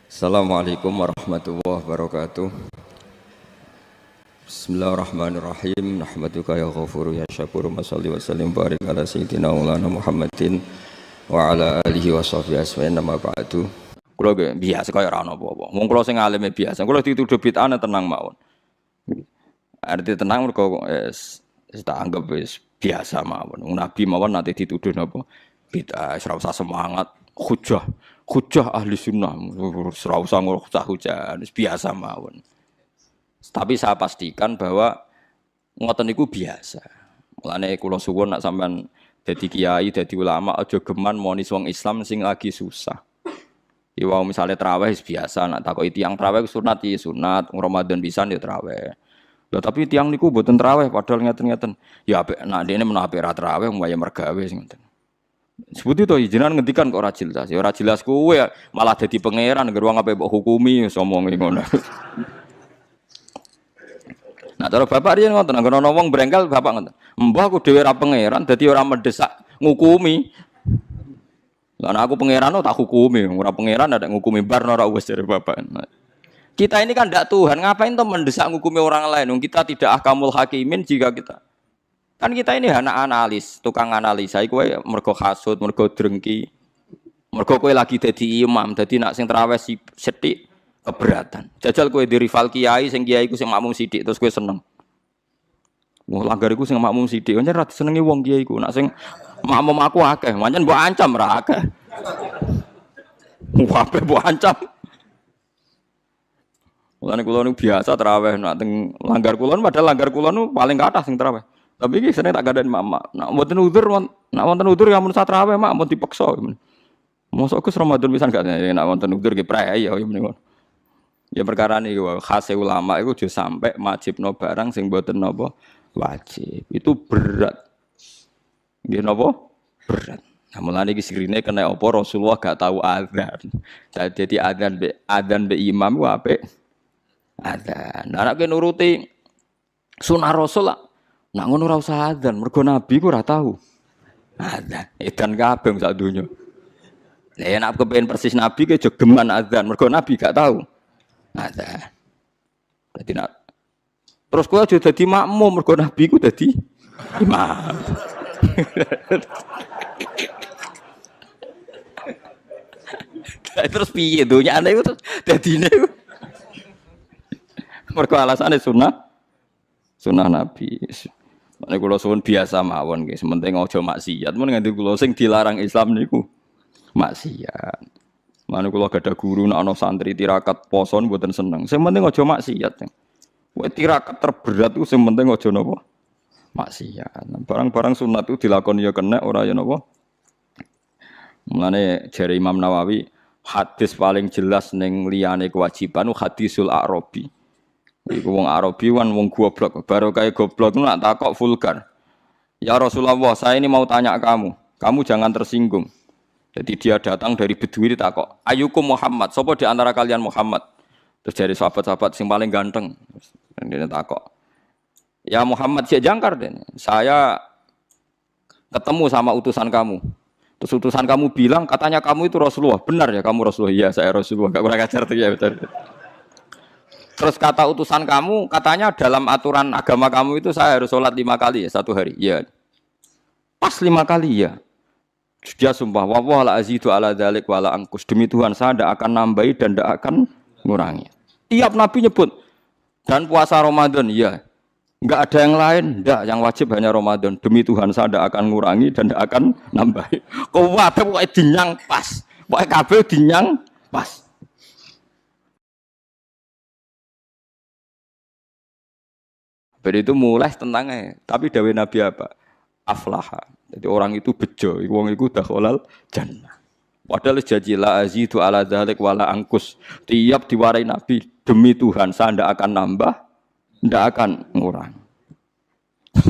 Assalamualaikum warahmatullahi wabarakatuh. Bismillahirrahmanirrahim. Nahmaduka ya ghafuru ya syakuru. Mashalli wa sallim barik ala sayyidina maulana Muhammadin wa ala alihi wa sahbihi asma'in nama ba'du. Kula biasa kaya ora ana apa-apa. Wong kula sing alime biasa. Kula dituduh bid'ah tenang mawon. Arti tenang mergo tak anggap wis biasa mawon. Nabi mawon nate dituduh napa bid'ah, ora usah semangat. Hujah ahli sunnah, ora usah hujah, biasa mawon. Tapi saya pastikan bahwa ngoten niku biasa. Mulane kula suwun nek sampean dadi kiai, dadi ulama aja geman monis wong Islam sing lagi susah. Iwa misale traweh biasa, nek takoki tiyang traweh sunat ya sunat, Ramadan pisan ya traweh. Lha tapi tiyang niku mboten traweh padahal ngeten-ngeten. Ya apik nek dene menawa apik ra traweh waya mergawe sing ngoten. Sebut itu jenengan ngendikan kok ora jelas. Ya ora jelas kowe malah dadi pangeran ngger wong ape mbok hukumi omong ngono. Nah, cara bapak riyen ngoten, anggen ana wong brengkel bapak ngoten. Mbah aku dhewe ora pangeran dadi ora mendesak ngukumi. Lah aku pangeran tak hukumi, ora pangeran ada ngukumi bar ora wis jare bapak. Kita ini kan ndak Tuhan, ngapain toh mendesak ngukumi orang lain? Kita tidak ahkamul hakimin jika kita kan kita ini anak analis, tukang analisa. Kowe mergo hasud, mergo drengki, mergo kowe lagi dadi imam, dadi nak sing traweh sithik keberatan. Jajal kowe di rival kiai, sing kiai iku sing makmum sithik terus kowe seneng. Wah, langgar iku sing makmum sithik, pancen ra disenengi wong kiai iku. Nak sing makmum aku akeh, pancen mbok ancam ra akeh. Wae mbok ancam. Mulane kula niku biasa traweh nak teng langgar kula padahal langgar kula niku paling kathah sing traweh. Tapi iki seneng tak gandani mak. Nak wonten udzur, nak wonten udzur ya mun satraweh mak mun dipeksa. Mosok Gus Ramadan pisan gak nak wonten udzur ge prae ya mending. Ya perkara niku khas ulama iku aja sampai wajibno barang sing mboten napa wajib. Itu berat. Nggih napa? Berat. Nah, mulane iki sirine kena apa Rasulullah gak tahu azan. Dadi adzan be imam ku apik. Adzan. Nek nuruti sunah Rasul lah. Nak ngono ora usah adzan, mergo nabi ku ora tau. Adzan, edan kabeh sak donya. Lah nek kepengin persis nabi ke jogeman adzan, mergo nabi gak tau. Adzan. Dadi nak terus kowe aja dadi makmum, mergo nabi ku dadi imam. Terus piye donyane iku terus dadine iku. Mergo alasane sunah nabi. Nek kula suwun biasa mawon nggih, sementing aja maksiat. Mun nganti kula sing dilarang Islam niku maksiat. Mane kula gadah guru nek ana santri tirakat poso mboten seneng. Sing penting aja maksiat. Kowe tirakat terberat ku sing penting aja napa? Maksiat. Barang-barang sunat itu dilakoni ya kena ora ya napa? Mulane jare Imam Nawawi, hadis paling jelas ning liyane kewajiban hadisul Arabi. Iku wong Arabi kan wong goblok, baru kayak goblok nak takok vulgar. Ya Rasulullah, saya ini mau tanya kamu jangan tersinggung. Jadi dia datang dari Bedui takok, ayukum Muhammad, sapa di antara kalian Muhammad? Terus dari sahabat-sahabat yang paling ganteng, dia takok, ya Muhammad si jangkar den, saya ketemu sama utusan kamu. Terus utusan kamu bilang katanya kamu itu Rasulullah, benar ya kamu Rasulullah? Iya saya Rasulullah, gak kurang ajar tuh ya betul. Terus kata utusan kamu, katanya dalam aturan agama kamu itu saya harus sholat 5 kali ya satu hari. Iya. Pas 5 kali ya. Dia sumpah, wallah la azidu ala dzalik wala angkus. Demi Tuhan saya tidak akan nambahi dan tidak akan mengurangi. Tiap Nabi nyebut. Dan puasa Ramadan, iya. Enggak ada yang lain, enggak. Yang wajib hanya Ramadan. Demi Tuhan saya tidak akan mengurangi dan tidak akan nambahi. Kau wae pokoke dinyang pas. Pokoke kabeh dinyang pas. Jadi itu mulai tentangnya. Tapi dawe Nabi apa? Aflaha. Jadi orang itu bejo. Wong itu dakhalal jannah. Padahal janji la azidu ala dzalik wala angkus. Tiap diwarai Nabi demi Tuhan saya tidak akan nambah, tidak akan ngurang.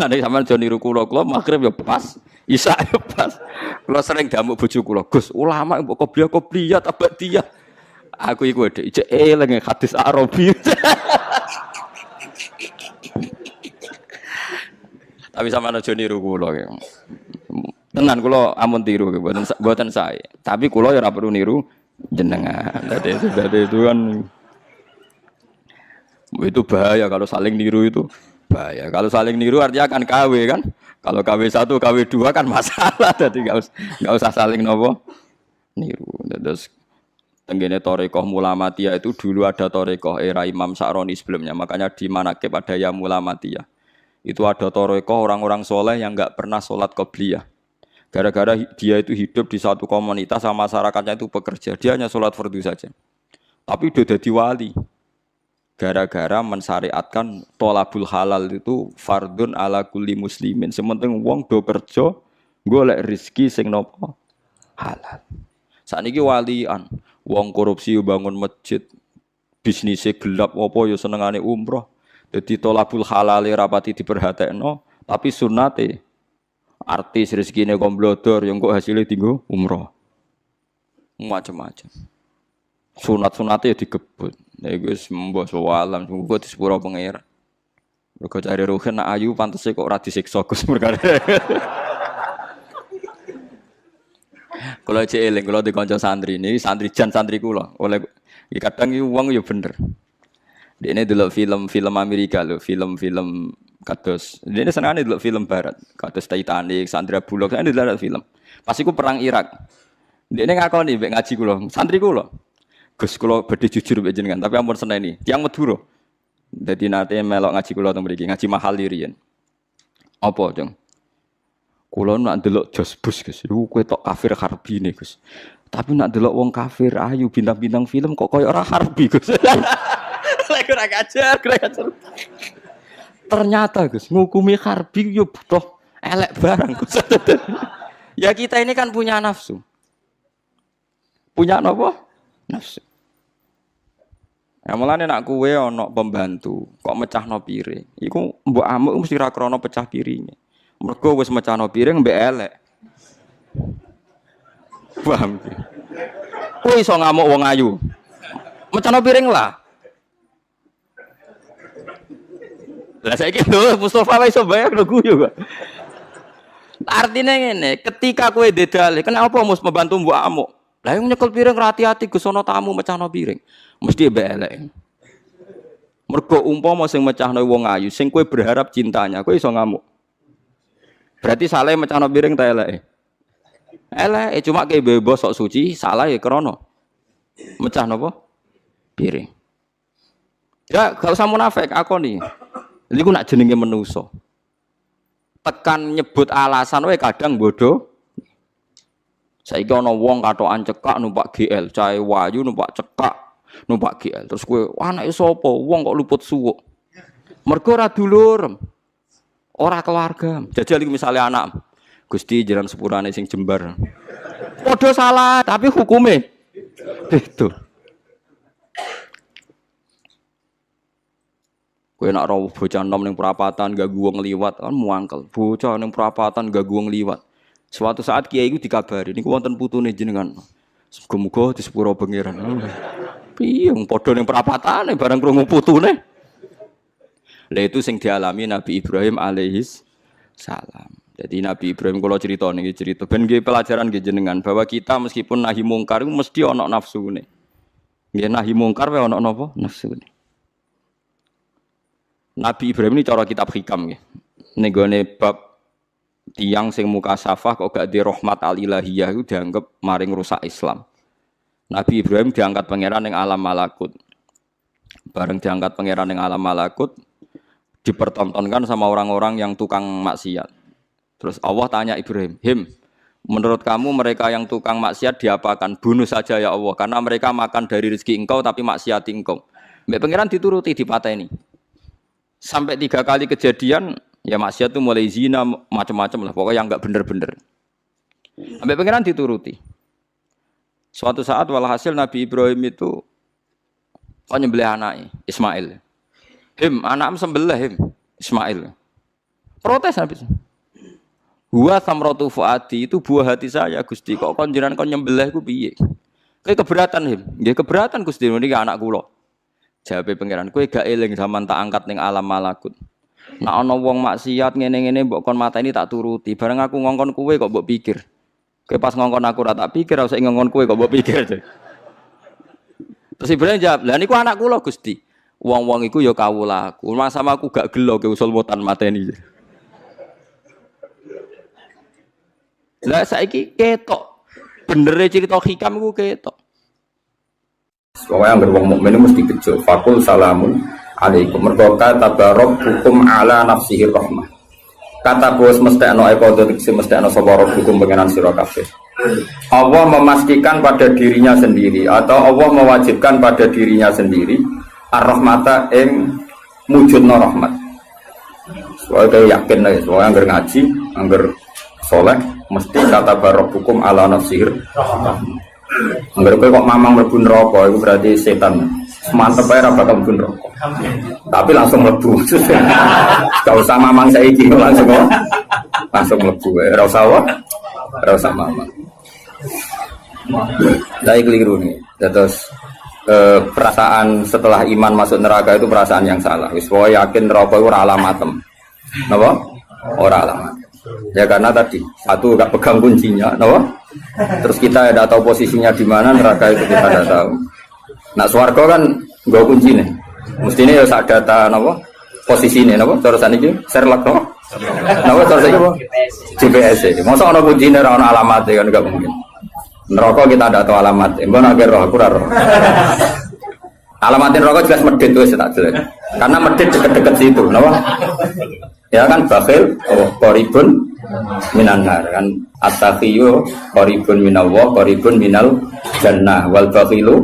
Nanti sampean aja niru kula maghrib ya pas, isya ya pas. Kula sering damuk bojo kula, Gus, ulama mbok qobliyah abadiyah. Aku iku dhek eling hadis Arabi. Tapi sama aja niru kula. Tenan kula amun tiru mboten saya. Tapi kula ya ora perlu niru jenengan. Jadi itu kan itu bahaya kalau saling niru itu bahaya. Kalau saling niru artinya akan KW kan. Kalau KW 1, KW 2 kan masalah. Jadi nggak usah saling nopo niru. Terus tenggene Torekoh Mulamatiyah itu dulu ada Torekoh era Imam Sa'roni sebelumnya. Makanya di Manaqib ada ya Mulamatiyah. Itu ada Torekoh orang-orang soleh yang nggak pernah sholat qobliyah. Gara-gara dia itu hidup di satu komunitas sama masyarakatnya itu bekerja. Dia hanya sholat fardu saja. Tapi udah jadi wali. Gara-gara mensyariatkan tolabul halal itu fardun ala kulli muslimin. Sementing wong do kerja golek rezeki sing nopo halal. Sakniki walian, wong korupsi bangun masjid, bisnisnya gelap apa ya senengane umroh. Jadi tolabul halal rapati diperhatekno, tapi sunnate artis rezekine komblodor yang kok hasilnya tinggal umroh. Macam-macam. Sunat-sunate ya digebut. Nek wis mbok sawalam muga di sepuro pangeran. Mergo cari ruhen nak ayu pantese kok ora disiksa Gus perkara. Kula cek eling kula di kanca santri niki santri jan santri kula. Oleh kadang iki wong ya bener. Dene delok film-film Amerika lho, film-film kados. Dene senengane delok film barat, kados Titanic, Sandra Bullock, senengane delok film. Pas iku perang Irak. Dene ngakoni mbek ngaji kula, santri kula. Gus kula badhe jujur mbek jenengan, tapi ampun seneni. Tiyang Madura. Dadi nate melok ngaji kula teng mriki, ngaji mahal riyen. Apa, Jeng? Kula nak ndelok Jos Bus, Gus. Iku kowe tok kafir harbi ne, Gus. Tapi nak ndelok wong kafir ayu bintang-bintang film kok koyo ora harbi, Gus. Lek ora kajar. Ternyata, Gus, ngukumi harbi yo butuh elek barang, Gus. Ya kita ini kan punya nafsu. Punya napa? Nafsu. Ya mulane nak kowe ana pembantu, kok mecahno piring. Iku mbok amuk mesti ra krana pecah piringe. Mergo wis mecahno piring mbek elek. Paham ki? Kowe iso ngamuk wong ayu. Mecahno piring lah. Lah saiki lho Mustofa wae iso bayar lho guyu kok. Artinya ngene, ketika kowe dedale, kenapa mus pembantu mbok amuk? Lah yang nyekel piring hati-hati Gus ana tamu mecahno piring. Mesti mbek elek. Mergo umpama sing mecahno wong ayu, sing kowe berharap cintanya, kowe iso ngamuk. Berarti salah mecahno piring ta eleke? Eleke cuma ke bebas sok suci, salah ya krana mecah napa? Piring. Ya gak usah munafik akoni. Niku nak jenenge manusa. Tekan nyebut alasan wae kadang bodoh. Saiki ana wong katokan cekak numpak GL, cahe wayu numpak cekak, numpak GL. Terus kowe anake sapa? Wong kok luput suwuk. Mergo ora dulur. Ora keluarga. Jajal iki misale anak. Gusti jiran sepurane sing jembar. Padha salah, tapi hukume beda. Kowe nek ora bocah nom ning perapatan gak wong liwat kan muangkel. Bocah ning perapatan gak wong liwat. Suatu saat kiai itu dikabari niku wonten putune jenengan. Muga-muga di sepuro pangeran. Piye wong padha ning perapatane bareng krungu putune. Lah itu sing dialami Nabi Ibrahim alaihis salam. Jadi Nabi Ibrahim kalau cerita niki cerita ben nggih pelajaran nggih jenengan bahwa kita meskipun nahi mungkar itu mesti ana nafsune. Nggih nahi mungkar wae ana napa? Nafsune. Nabi Ibrahim ini cara kitab hikam nggih. Ning gone bab tiyang sing mukasafah kok gak di rahmat al-ilahiyah itu dianggap maring rusak Islam. Nabi Ibrahim diangkat pangeran ning alam malakut. Bareng diangkat pangeran ning alam malakut dipertontonkan sama orang-orang yang tukang maksiat. Terus Allah tanya Ibrahim, menurut kamu mereka yang tukang maksiat diapakan? Bunuh saja ya Allah, karena mereka makan dari rezeki engkau tapi maksiati engkau. Mbak pangeran dituruti dipateni. Sampai 3 kali kejadian, ya maksiat itu mulai zina macam-macam lah, pokoknya yang enggak bener-bener. Mbak pangeran dituruti. Suatu saat walhasil Nabi Ibrahim itu kok nyembelih anaknya Ismail. Anakmu sembelih Ismail. Protes habis. Huwa samratu fuadi itu buah hati saya Gusti. Kok kon jenengan kon nyembelih ku piye? Kowe keberatan nggih keberatan Gusti niki anak kula. Jawabe pangeran, kowe gak eling zaman tak angkat ning alam malakut. Nek ana wong maksiat ngene-ngene mbok kon mateni tak turuti. Bareng aku ngongkon kowe kok mbok pikir. Kowe pas ngongkon aku ora tak pikir, ora usah ngongkon kowe kok mbok pikir. Terus Ibrahim jawab, "Lah niku anak kula Gusti." Wong-wong iku ya kawulaku. Mas sama aku gak gelo ke usul mutan mateni. Lah saiki ketok. Benere cerita hikam iku ketok. Pokoknya yang berwong mukmin mesti bejo. Fakul salamun alaikum. Mergo kata barok hukum ala nafsihi rahmah. Kata bos mesti ana eko diksi mesti ana sapa hukum pengenan sira kabeh. Allah memastikan pada dirinya sendiri atau Allah mewajibkan pada dirinya sendiri ar-rahmata ing mujudna rahmat. Soalnya yakin lah, soalnya anggar ngaji, anggar soleh, mesti kata barok hukum ala nafsihi rahmah. Enggak kok mamang mlebu neraka itu berarti setan. Mantep ae ora bakal mlebu neraka. Tapi langsung mlebu. Enggak usah mamang saiki langsung mlebu ae. Ora usah apa? Ora usah mamang. Lah keliru nih. Terus perasaan setelah iman masuk neraka itu perasaan yang salah. Wis wae yakin neraka itu ora alamatem. Napa? Ora alamat. Ya karena tadi satu gak pegang kuncinya, no? Terus kita tidak tahu posisinya di mana, neraka itu kita tidak tahu. Nah swarga kan gak kunci nih, mestinya ya saat data, no? Posisi ini, no? Terus ini Sherlock, no? No? Terus ini GPS ini. Masa ada kuncinya, ada alamat kan gak mungkin. Neraka kita tidak tahu alamat. Mbak nak roh aku roh. Alamatin neraka jelas medit itu tak jelas. Karena medit dekat-dekat situ, no? Ya kan bakhil qaribun minan nar kan at-taqiyyu qaribun minallah qaribun minal jannah wal bakhilu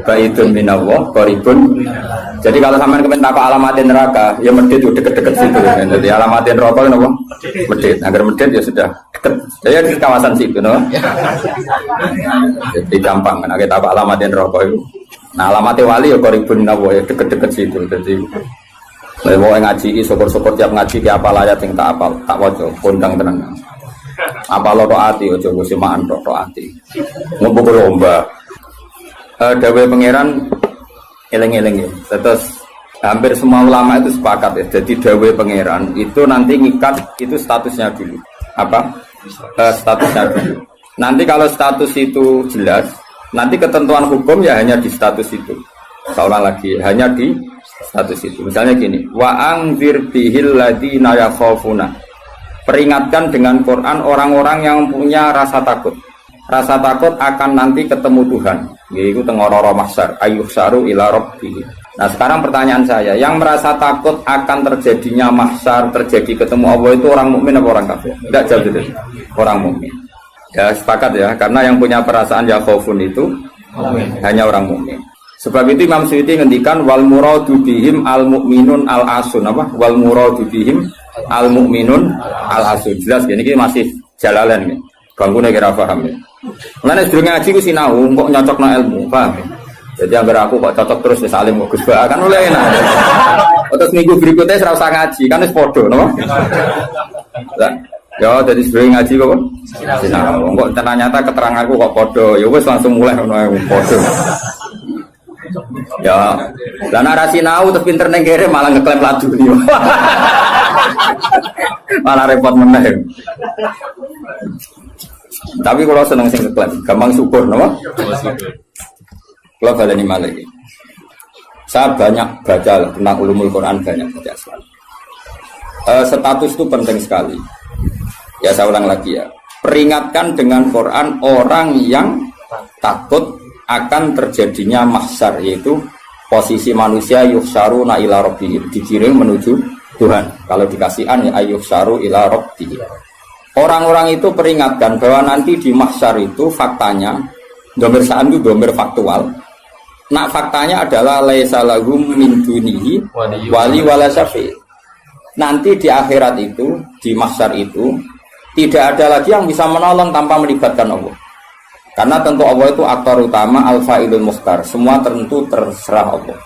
baidun minallah qaribun. Jadi kalau sampean kepen takok alamatin neraka ya medit yo deket-deket situ. Jadi alamatin neraka napa? Medit. Agar medit ya sudah deket. Saya di kawasan situ no. Jadi gampang kan kita takok alamatin neraka itu. Nah alamatin wali ya qaribun minallah ya deket-deket situ. Jadi mau ngaji, syukur-syukur tiap ngaji ke apa layat yang tak apal, tak wajah, kondang tenang. Apa lo roati, ojo gue simaan roati. Ngumpul lomba. Dawe pangeran, eleng-eleng ya. Terus hampir semua ulama itu sepakat ya. Jadi dawe pangeran itu nanti ngikat itu statusnya dulu. Apa? Statusnya dulu. Nanti kalau status itu jelas, nanti ketentuan hukum ya hanya di status itu. Seolah lagi hanya di status itu. Misalnya gini, wa angzir bihil ladina yakhafuna. Peringatkan dengan Quran orang-orang yang punya rasa takut. Rasa takut akan nanti ketemu Tuhan. Yaitu tengororo mahsyar, ayyuhsaru ila rabbih. Nah, sekarang pertanyaan saya, yang merasa takut akan terjadinya mahsyar, terjadi ketemu Allah itu orang mukmin apa orang kafir? Tidak jauh itu. Orang mukmin. Ya, sepakat ya, karena yang punya perasaan yakhafun itu hanya orang mukmin. Sebab itu Imam Suyuti ngendikan wal muradu bihim al mukminun al asun apa? Wal muradu bihim al mukminun al asun. Jelas ya niki masih jalalan ya. Ganggu nek ora paham ya. Mulane sedurunge ngaji ku sinau kok nyocokno ilmu, paham ya? Jadi agar aku kok cocok terus wis alim kok Gus Ba kan oleh enak. Terus minggu berikutnya ora usah ngaji kan wis padha no. Lah ya jadi sedurunge ngaji kok sinau. Kok ternyata keteranganku kok padha ya wis langsung mulai ngono padha. Ya, lah narasi nau terus pinter neng kere malah ngeklaim ladu nih, malah repot meneh. Tapi kalau seneng sing ngeklaim, gampang syukur, no? Kalau baleni malah ini, saya banyak baca tentang ulumul Quran banyak baca sekali. Status itu penting sekali. Ya saya ulang lagi ya, peringatkan dengan Quran orang yang takut akan terjadinya mahsyar, yaitu posisi manusia yuhsyaruna ila rabbihim, digiring menuju Tuhan. Kalau dikasih an ya yuhsyaru ila rabbihim. Orang-orang itu peringatkan bahwa nanti di mahsyar itu faktanya domir sa'an itu domir faktual. Nah faktanya adalah laisa lahum min dunihi wali wala syafi'. Nanti di akhirat itu, di mahsyar itu tidak ada lagi yang bisa menolong tanpa melibatkan Allah. Karena tentu Allah itu aktor utama al-fa'ilul mukhtar. Semua tentu terserah Allah.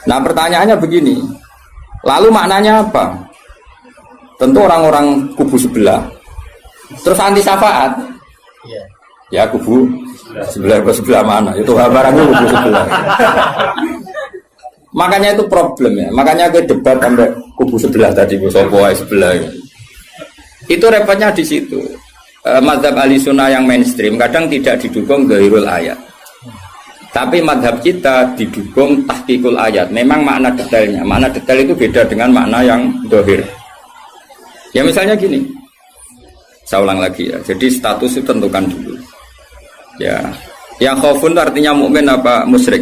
Nah pertanyaannya begini. Lalu maknanya apa? Tentu orang-orang kubu sebelah. Terus anti syafaat. Ya kubu sebelah mana? Itu barangnya kubu sebelah. Makanya itu problem ya. Makanya gue debat sampai kubu sebelah tadi. Sopoai sebelah. Itu repotnya di situ. Mazhab ahli sunnah yang mainstream kadang tidak didukung gairul ayat. Tapi madhab kita didukung tahqiqul ayat. Memang makna detailnya. Makna detail itu beda dengan makna yang dohir. Ya misalnya gini. Saya ulang lagi ya. Jadi status itu tentukan dulu. Ya. Yang khaufun artinya mukmin apa musyrik?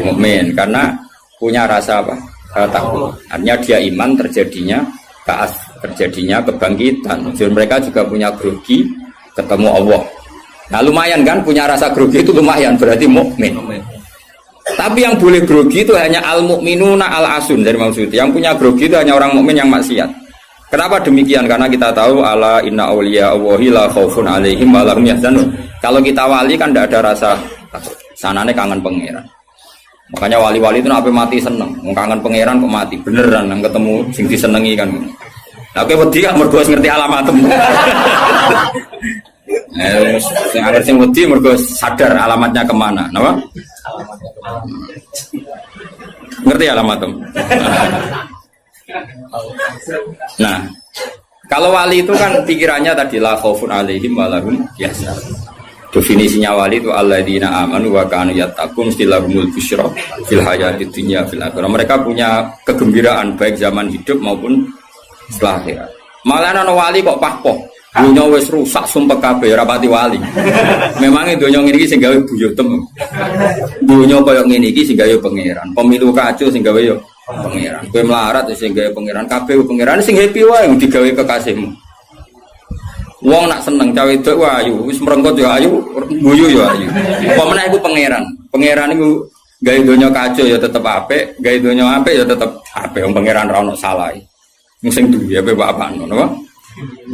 Mukmin. Karena punya rasa apa? Takut. Artinya dia iman terjadinya kaas, terjadinya kebangkitan. Jadi mereka juga punya grogi ketemu Allah. Nah lumayan kan punya rasa grogi itu lumayan berarti mukmin. Tapi yang boleh grogi itu hanya al mukminuna al asun dari maksud. Yang punya grogi itu hanya orang mukmin yang maksiat. Kenapa demikian? Karena kita tahu ala inna auliya Allahi la khaufun alaihim wa lahum yahzanun. Kalau kita wali kan tidak ada rasa takut. Sanane kangen pangeran. Makanya wali-wali itu sampai mati seneng. Kangen pangeran kok mati beneran yang ketemu sing disenengi kan. Nah, kowe wedi gak mergo ngerti alamatmu. Sing wedi mergo sadar alamatnya kemana, napa? Ngerti alamatmu. Nah, kalau wali itu kan pikirannya tadi la khaufun alaihim wa lahum yahzanun. Definisinya wali itu alladzina amanu wa kanu yattaqun istilahumul busyra fil hayatid dunya fil akhirah. Mereka punya kegembiraan baik zaman hidup maupun setelah akhirat. Malah ana wali kok pahpoh. Dunya wis rusak sumpek kabeh ora pati wali. Memang donya ngene iki sing gawe buyutem. Dunya koyo ngene iki sing gawe pangeran. Pemilu kacau sing gawe yo pangeran. Kowe melarat sing gawe pangeran, kabeh pangeran sing happy wae digawe kekasihmu. Wong nak seneng cawe wedok ayu, wis merengkot yo ayu, guyu yo ayu. Apa meneh iku pangeran. Pangeran iku gawe donya kacau ya tetep apik, gawe donya apik ya tetep apik. Wong pangeran ra ono salah. Sing duwe ape bapak ngono,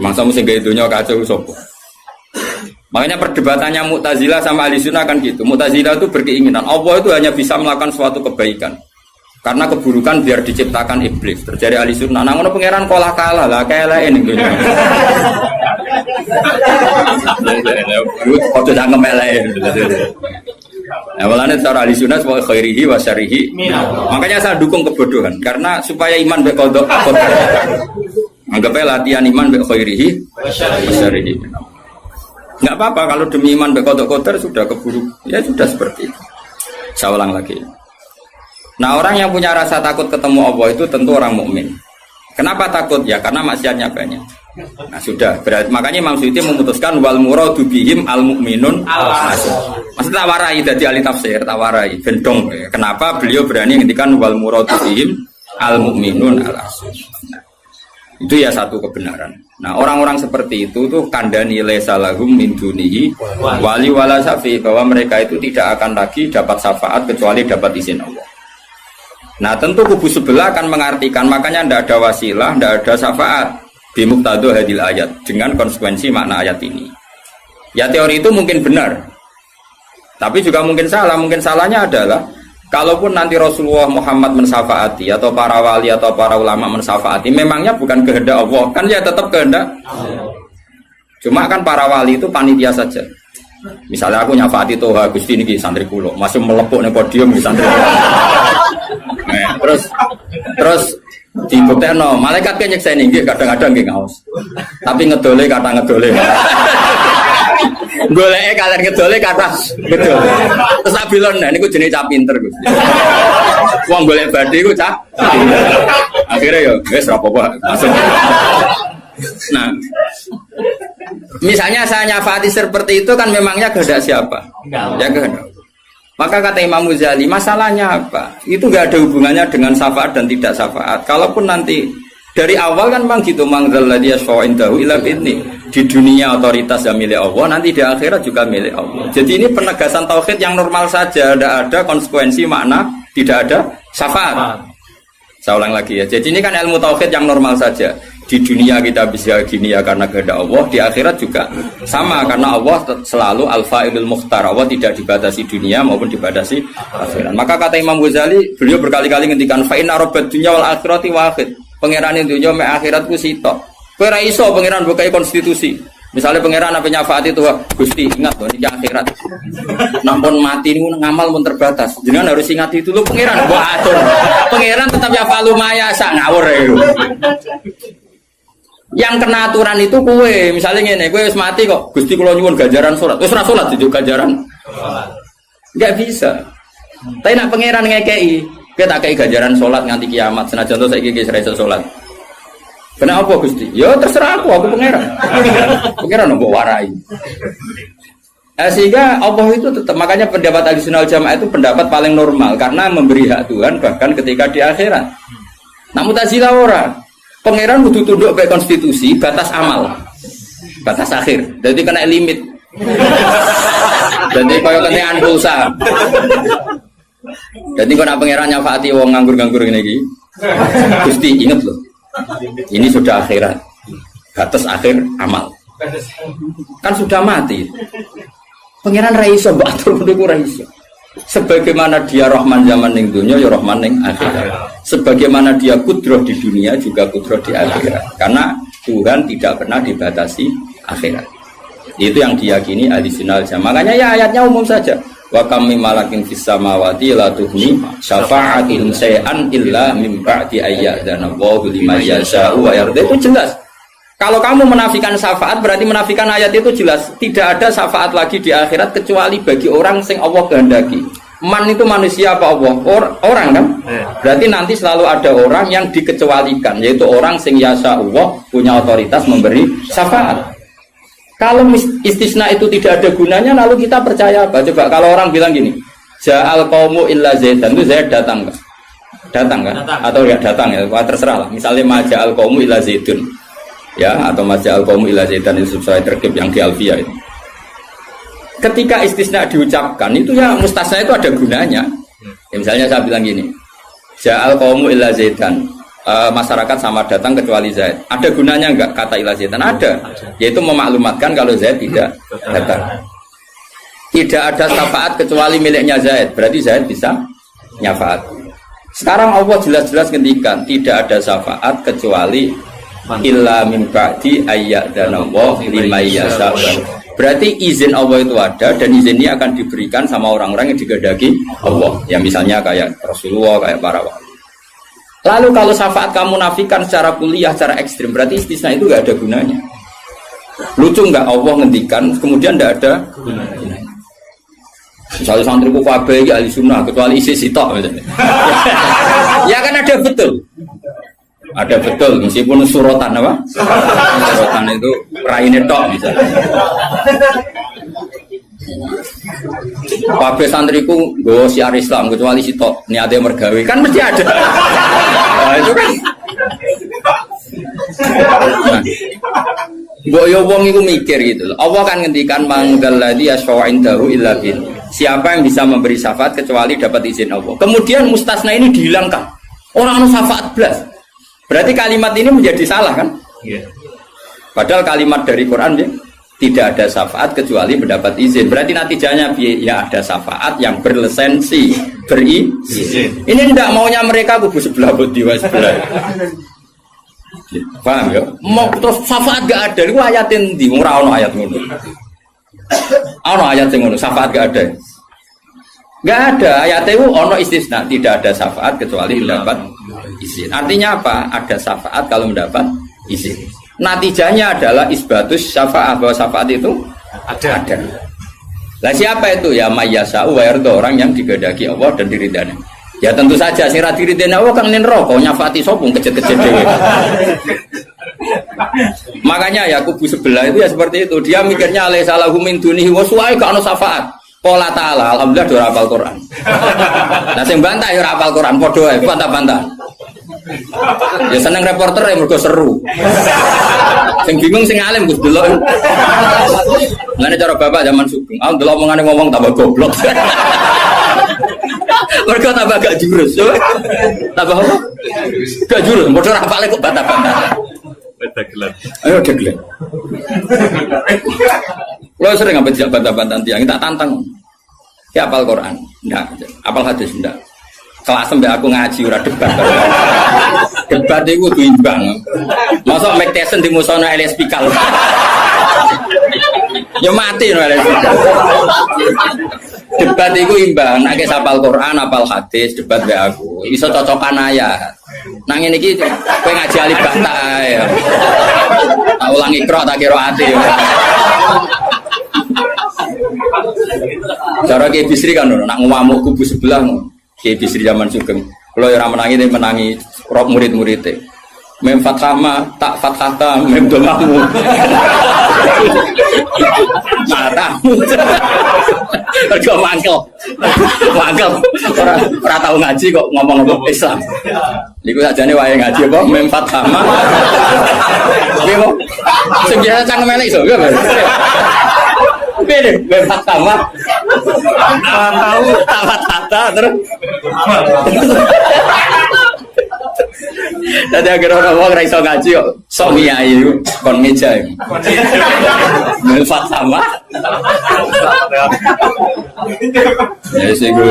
masa mesti gawe donya kacau sapa? Makanya perdebatannya Mu'tazilah sama Ahlussunnah kan gitu. Mu'tazilah itu berkeinginan Allah itu hanya bisa melakukan suatu kebaikan. Karena keburukan biar diciptakan iblis. Terjadi Ahlussunnah. Nah ngono pangeran kalah lah keleke ning donya. Kok jangan ngemelek. Nah, walane cara Ahlussunnah wa khairihi wa syarrihi. Makanya saya dukung kebodohan karena supaya iman be kodok. Anggapnya latihan iman be khairihi wa syarrihi. Enggak apa-apa kalau demi iman be kodok-kodok sudah keburu. Ya sudah seperti itu. Saya ulang lagi. Nah, orang yang punya rasa takut ketemu Allah itu tentu orang mukmin. Kenapa takut? Ya karena maksiatnya banyak. Nah sudah, berarti makanya Imam Suyuti memutuskan wal muradu bihim al mukminun al asun. Maksudnya tawarai dari ahli tafsir, tawarai gendong. Kenapa beliau berani ngendikan wal muradu bihim al mukminun al asun. Nah, itu ya satu kebenaran. Nah orang-orang seperti itu tuh kandani lesalahum min dunihi wali wala syafi, bahwa mereka itu tidak akan lagi dapat syafaat kecuali dapat izin Allah. Nah tentu kubu sebelah akan mengartikan makanya tidak ada wasilah, tidak ada syafaat bimuqtadha hadil ayat dengan konsekuensi makna ayat ini. Ya teori itu mungkin benar, tapi juga mungkin salah. Mungkin salahnya adalah kalaupun nanti Rasulullah Muhammad mensyafaati atau para wali atau para ulama mensyafaati, memangnya bukan kehendak Allah, kan ya tetap kehendak. Cuma kan para wali itu panitia saja. Misalnya aku nyafaati Toha Gusti niki santri kula, masih melepuk ning podium di santri. Nah, terus dibuktekno, malaikat kan nyekseni nggih kadang-kadang nggih ngaos. Tapi ngedole kata ngedole. Goleke kalian ngedole kata ngedole. Terus abilon niku jenenge cah pinter Gusti. Wong golek badhe iku cah. Akhire yo wis ora apa-apa, masuk. Nah, misalnya saya nyafati seperti itu kan memangnya kehendak siapa? Ya kehendak. Maka kata Imam Ghazali, masalahnya apa? Itu gak ada hubungannya dengan syafaat dan tidak syafaat. Kalaupun nanti dari awal kan memang gitu, mangzalladzi yashfa'u indahu illa bi'idznih. Di dunia otoritas yang milik Allah, nanti di akhirat juga milik Allah. Jadi ini penegasan tauhid yang normal saja, tidak ada konsekuensi makna, tidak ada syafaat. Saya ulang lagi ya. Jadi ini kan ilmu tauhid yang normal saja. Di dunia kita bisa gini ya karena kehendak Allah, di akhirat juga sama karena Allah selalu al-fa'ilul mukhtar. Allah tidak dibatasi dunia maupun dibatasi akhirat. Maka kata Imam Ghazali, beliau berkali-kali ngendikan fa inna rabbad dunya wal akhirati wahid. Pangeran dunya mek akhirat ku sitok. Kowe ora iso pangeran bukai konstitusi. Misalnya pangeran apa nyafaati itu Gusti ingat loh ini akhirat. Nampun mati niku ngamal pun terbatas. Jenengan harus ingat itu lho pangeran mbok atur. Pangeran tetap ya falu maya sak ngawur ya. Yang kena aturan itu kue, misalnya ngene, kue wis mati kok, Gusti kula nyuwun ganjaran salat. Wis ora salat juga ganjaran. Enggak bisa. Tapi nak pangeran ngekei, kita tak kei ganjaran sholat nganti kiamat. Senajan to saiki wis ra iso sholat. Kenapa Gusti? Ya terserah aku pangeran. Pangeran mbok warai. Sehingga Allah itu tetap, makanya pendapat Ahlussunnah wal Jamaah itu pendapat paling normal karena memberi hak Tuhan bahkan ketika di akhirat. Namun Mu'tazilah ora. Pangeran kudu tunduk pada konstitusi, batas amal. Batas akhir. Jadi kena limit. Jadi kaya kentekan pulsa. Jadi kalau nak pangeran nyafaati wong nganggur-nganggur ngene iki. Gusti ingat loh. Ini sudah akhirat. Batas akhir amal. Kan sudah mati. Pangeran ra iso mbok atur ngono ra iso. Sebagaimana dia Rahman zaman ning dunia ya Rahman ning akhirat. Sebagaimana dia kudroh di dunia juga kudroh di akhirat. Karena Tuhan tidak pernah dibatasi akhirat. Itu yang diyakini Ahlussunnah wal Jamaah. Makanya ya ayatnya umum saja. Wa kam mim malakin fis samawati la tuhni syafa'atuhum shay'an illa mim ba'di ayyadana Allahu liman yasha'u wa yarda. Itu jelas. Kalau kamu menafikan syafaat berarti menafikan ayat itu jelas. Tidak ada syafaat lagi di akhirat kecuali bagi orang sing Allah kehendaki. Man itu manusia apa Allah? Orang kan? Berarti nanti selalu ada orang yang dikecualikan, yaitu orang sing yasa Allah punya otoritas memberi syafaat. Kalau istisna itu tidak ada gunanya, lalu kita percaya apa? Coba kalau orang bilang gini, Ja'al qaumu illa Zaidan, itu Zaid datang kan? Datang kan? Atau ya datang ya, terserah lah. Misalnya Maja'al qaumu illa Zaidun. Ya, atau Maja'al qaumu illa Zaidan itu sesuai terkib yang di Alfiyah itu. Ketika istisna diucapkan itu ya mustasna itu ada gunanya. Ya, misalnya saya bilang gini, Ja'al qaumu illa Zaidan, masyarakat sama datang kecuali Zaid. Ada gunanya enggak kata illa Zaidan? Ada. Yaitu memaklumatkan kalau Zaid tidak datang. Tidak ada syafaat kecuali miliknya Zaid. Berarti Zaid bisa nyafaat. Sekarang Allah jelas-jelas ngendikan tidak ada syafaat kecuali illa min ba'di ayyadana liman yasha. Berarti izin Allah itu ada dan izin ini akan diberikan sama orang-orang yang digedaki Allah. Ya misalnya kayak Rasulullah, kayak para wali. Lalu kalau syafaat kamu nafikan secara kuliah, secara ekstrim, berarti istisna itu gak ada gunanya. Lucu nggak Allah ngendikan, kemudian tidak ada gunanya. Misalnya santriku kabeh iki ahli sunnah kecuali isi sitok misalnya. Ya kan ada betul. Ada betul meskipun surotan apa? Surotan itu raine tok misalnya. Kabeh santriku nggawa syiar Islam kecuali sitok niate mergawe kan mesti ada. Nah, itu kan. Nah, mbok yo wong iku mikir gitu loh. Allah kan ngendikan manggalladzi yashfa'indahu illa bin. Siapa yang bisa memberi syafaat kecuali dapat izin Allah. Kemudian mustasna ini dihilangkan. Orang anu syafaat blas. Berarti kalimat ini menjadi salah kan? Iya. Padahal kalimat dari Quran ya, tidak ada syafaat kecuali mendapat izin. Berarti natijanya ya ada syafaat yang berlisensi, berizin. Ini tidak maunya mereka kubu sebelah bodiwa sebelah. Paham ya? Mau terus syafaat gak ada, itu ayatin di ora ono ayat ngono. Ono ayat sing ngono, syafaat gak ada. Gak ada ayat itu ono istisna, tidak ada syafaat kecuali mendapat izin. Artinya apa? Ada syafaat kalau mendapat izin. Natijanya adalah isbatus syafaat, bahwa syafaat itu ada. Lah siapa itu? Ya mayyasa'u wa yarda, orang yang digedaki Allah dan diridani. Ya tentu saja sing ra diridani Allah kang nen neraka nyafati sapa kejet-kejet dhewe. Makanya ya kubu sebelah itu ya seperti itu. Dia mikirnya alaisa lahu min dunihi wa su'ai ka ana syafaat. Qala ta'ala alhamdulillah do hafal Quran. Lah sing bantah ya ora hafal Quran padha wae bantah-bantah. Ya seneng reporter ya mergo seru. Sing bingung sing alim Gus delok. Ngene cara bapak zaman Sugeng. Ah delok omongane ngomong tambah goblok. Mergo tambah gak jurus. Tambah apa? Gak jurus, padha ora hafal kok bantah-bantah. Dagelan. Ayo dagelan. Lo sering ngambil tidak bantah-bantahan tiang, tak tantang. Ya apal Quran, enggak. Apal hadis, enggak. Kelas sampai aku ngaji ora debat. Debat itu kudu imbang. Masa Mike Tyson di musono LS Pikal. Ya mati no LS Pikal. Debat itu imbang, nek apal Quran, apal hadis, debat be aku. Iso cocokan ayat. Nang ngene iki kowe ngaji alif bata ya. Tak ulangi ikra tak kira ati. Cara Kiai Bisri kan nak ngamuk kubu sebelah Kiai Bisri zaman Sugeng. Kalau orang menangi rok murid-muridnya. Mem fathama tak fathata mem domamu. Matamu. Mergo mangkel. Ora tau ngaji kok ngomong Islam. Niku sajane wae ngaji apa mem fathama. Piye kok? Sing biasa cangkem elek iso. Piye mem fathama. Tahu tak fathata terus. Tadi agar orang ra iso ngaji kok sok ngiyai kon meja. Melfat sama. Ya sing go.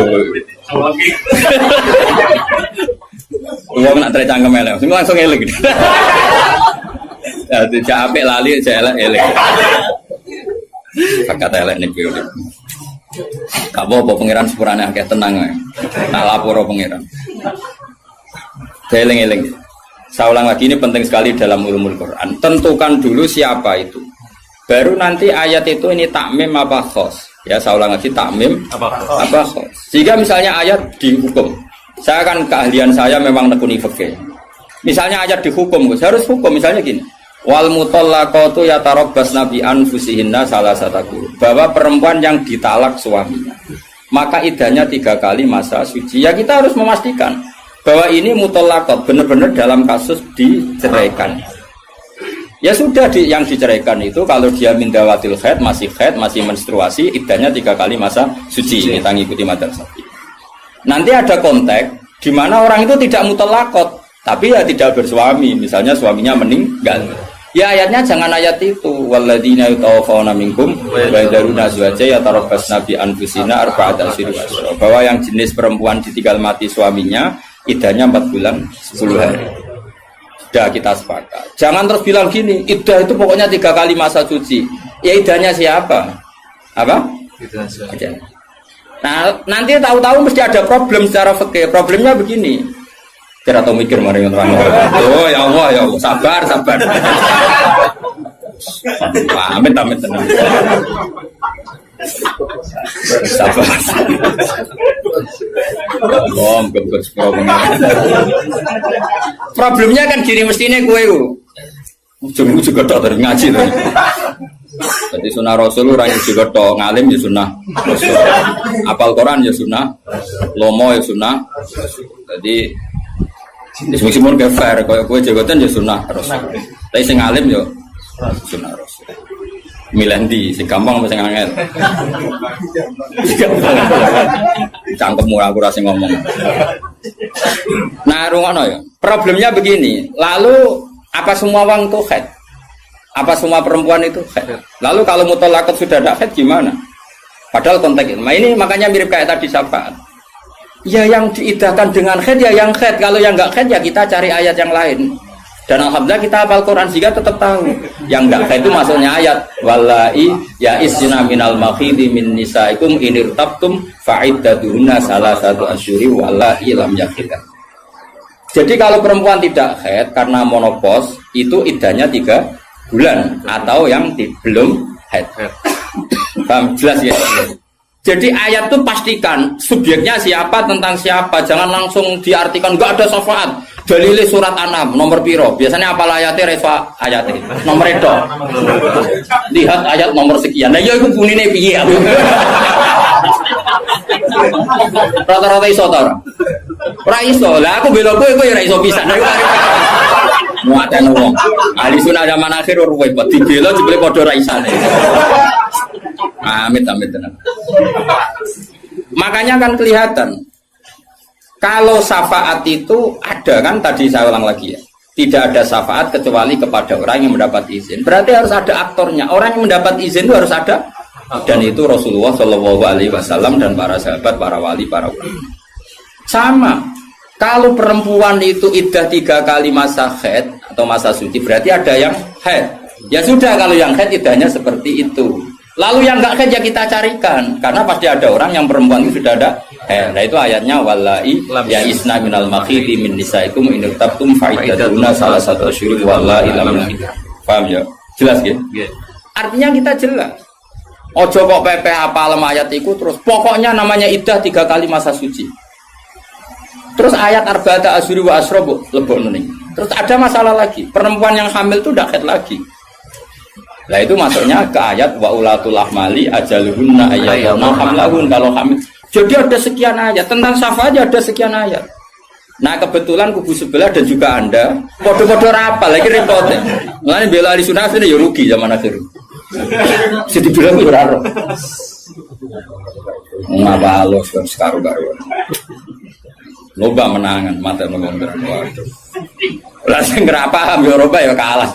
Wong nak trek cangkem elek, sing langsung elek. Ya tidak apik lali elek elek. Fakat elek niku. Gak apa-apa pangeran sepurane akeh tenang ae. Tak lapor pangeran. Eling-eling. Saya ulang lagi, ini penting sekali dalam ulumul Quran. Tentukan dulu siapa itu. Baru nanti ayat itu ini takmim apa khos. Ya, saya ulang lagi, takmim apa khos. Jika misalnya ayat dihukum. Saya kan keahlian saya memang nekuni fikih. Misalnya ayat dihukum, harus hukum misalnya gini. Wal mutallaqatu yatarabbasna bi anfusihinna salasataku. Bahwa perempuan yang ditalak suaminya, maka idahnya 3 kali masa suci. Ya kita harus memastikan bahwa ini mutallaqat benar-benar dalam kasus diceraikan. Ya sudah yang diceraikan itu kalau dia mindawatil haid, masih menstruasi, iddahnya 3 kali masa suci. Kita ngikuti madzhab Syafi'i. Nanti ada konteks di mana orang itu tidak mutallaqat, tapi ya tidak bersuami, misalnya suaminya meninggal. Ya ayatnya jangan ayat itu. Walladzina yatawaffawna minkum wa yadharuna azwaja yatarabbasna bi anfusina arba'ata asyhur. Bahwa yang jenis perempuan ditinggal mati suaminya iddahnya 4 bulan 10 hari. Sudah kita sepakat. Jangan terus bilang gini, iddah itu pokoknya 3 kali masa suci. Ya iddahnya siapa? Apa? Iddah. Nah, nanti tahu-tahu mesti ada problem secara fikih. Problemnya begini. Kira tahu mikir mari terang. Oh ya Allah, sabar. Amin tenang. Sabar. Problemnya kan gini, mestinya gue ujung juga tak ngaji tuh. Jadi sunnah Rasul orang yang juga tok ngalim ya sunnah Rasul. Apal Quran ya sunnah, lomo ya sunnah. Jadi meskipun gak fair, kalau gue jagoan ya sunnah Rasul. Tapi sing ngalim ya sunnah Rasul. Milih sing gampang apa sing angel? Cangkemmu aku rasa ngomong. Nah, rungono ya. Problemnya begini. Lalu apa semua wong itu haid? Apa semua perempuan itu haid? Lalu kalau mutallaqat sudah ada haid gimana? Padahal konteks ini. Nah, ini makanya mirip kayak tadi syafaat. Ya yang diidahkan dengan haid ya yang haid. Kalau yang enggak haid ya kita cari ayat yang lain. Dan alhamdulillah kita hafal Quran sehingga tetap tahu yang enggak haid itu maksudnya ayat wallahi ya isna minal makhidi min nisaikum inirtabtum fa'iddatuhunna salasatu asyuri wallahi lam yakhidha. Jadi kalau perempuan tidak haid karena monopause itu iddahnya 3 bulan atau yang belum haid. Paham jelas ya? Jadi ayat itu pastikan subjeknya siapa tentang siapa, jangan langsung diartikan enggak ada syafaat. Dalile surat An'am nomor piro? Biasanya apa ayatnya refa ayatnya nomor itu. Lihat ayat nomor sekian. Nah, ya iku bunine piye aku. Rata-rata iso ta ora? Ora iso. Lah aku bela kowe ya ora iso pisan. Muatan wong. Ahli sunah zaman akhir ruwet dibela jebule padha ra isane. Amit tenan. Makanya kan kelihatan kalau syafaat itu ada kan tadi saya ulang lagi ya. Tidak ada syafaat kecuali kepada orang yang mendapat izin. Berarti harus ada aktornya. Orang yang mendapat izin itu harus ada. Dan itu Rasulullah Shallallahu Alaihi Wasallam dan para sahabat, para wali, para ulama. Sama. Kalau perempuan itu iddah 3 kali masa haid atau masa suci, berarti ada yang haid. Ya sudah kalau yang haid iddahnya seperti itu. Lalu yang enggak haid ya kita carikan karena pasti ada orang yang perempuan itu sudah ada. Nah itu ayatnya wallahi ya isna minal makhidi min nisaikum in irtabtum fa'idatuna salasatu asyhur wallahi lam yakhidha. Paham ya? Jelas ya? Artinya kita jelas. Ojo kok pepe apa ayat iku terus pokoknya namanya iddah 3 kali masa suci. Terus ayat arba'ata asyhur wa asra lebokno ning. Terus ada masalah lagi, perempuan yang hamil itu udah haid lagi. Nah itu masuknya ke ayat wa ulatul ahmali ajaluhunna ayyatuna hamlahun kalau hamil. Jadi ada sekian ayat tentang syafaat aja ada sekian ayat. Nah kebetulan kubu sebelah dan juga Anda podo-podo rapal lagi repotnya. Mulane bela ahli sunnah ini ya rugi zaman akhir. Jadi bilang ora ro. Ngapa halus kan sekarang-karuan. Loba menangan mata mengontrol. Lah sing ora paham ya Eropa ya kalah.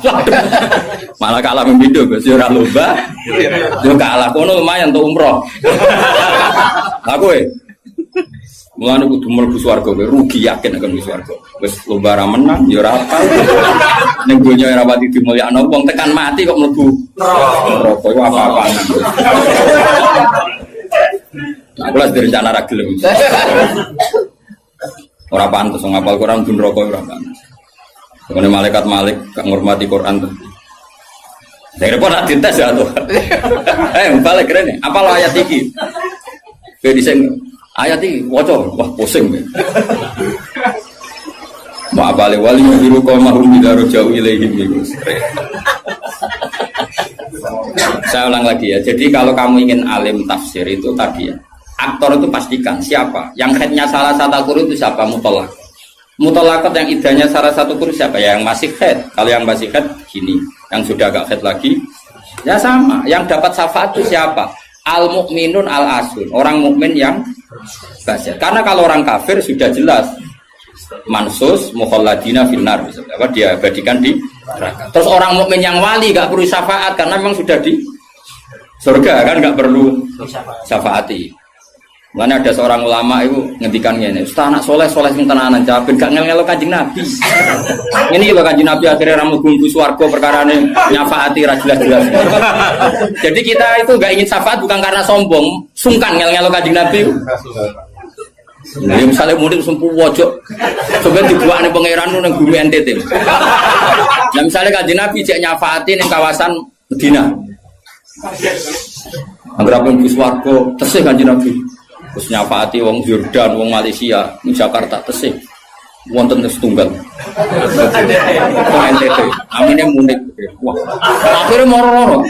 Malah kalah membido Gus ya ora loba. Yo kalah kono lumayan untuk umroh. Aku mulane kudu mlebu swarga kowe rugi yakin akan mlebu swarga. Wis lomba ra menang ya ora apa. Ning donya ora pati dimulyakno wong tekan mati kok mlebu neraka iku apa-apaan. Aku lah direncana ra gelem. Ora pantes ngapal Quran dun neraka ora pantes. Kene malaikat Malik gak ngurmati Quran tuh. Saya repot nak dites ya tuh. Balik keren. Apa lo ayat iki? Kayak diseng ayat iki waca wah pusing. Ma balik wali biru qaumahum bidaru jauh ilaihim iku. Saya ulang lagi ya. Jadi kalau kamu ingin alim tafsir itu tadi ya. Aktor itu pastikan siapa. Yang headnya salah satu kurun itu siapa? Mutolak. Mutolakot yang idahnya salah satu kurun siapa? Ya, yang masih head. Kalau yang masih head gini. Yang sudah agak head lagi. Ya sama. Yang dapat syafaat itu siapa? Al-mu'minun al-asun. Orang mukmin yang basir. Karena kalau orang kafir sudah jelas. Mansus mukhalladina finnar. Apa dia abadikan di neraka. Terus orang mukmin yang wali gak perlu syafaat. Karena memang sudah di surga kan gak perlu syafaati. Mana ada seorang ulama itu ngendikan ngene, "Ustaz anak soleh sing tenanan jaben gak ngel-ngelo Kanjeng Nabi." Ini lho Kanjeng Nabi akhirnya ra mlebu swarga perkarane nyafaati ra jelas-jelas. Jadi kita itu enggak ingin syafaat bukan karena sombong, sungkan ngel-ngelo Kanjeng Nabi. Nah, misalnya murid sempu wojok, coba dibuakne pangeran nang bumi NTT. Nah, misalnya Kanjeng Nabi cek nyafaati ning kawasan Medina. Angger apa mlebu swarga, tesih Kanjeng Nabi. Terus nyafaati wong Jordan, wong Malaysia, di Jakarta tesih. Wonten setunggal. NTT. Amine munik. Wah. Akhire moro-moro.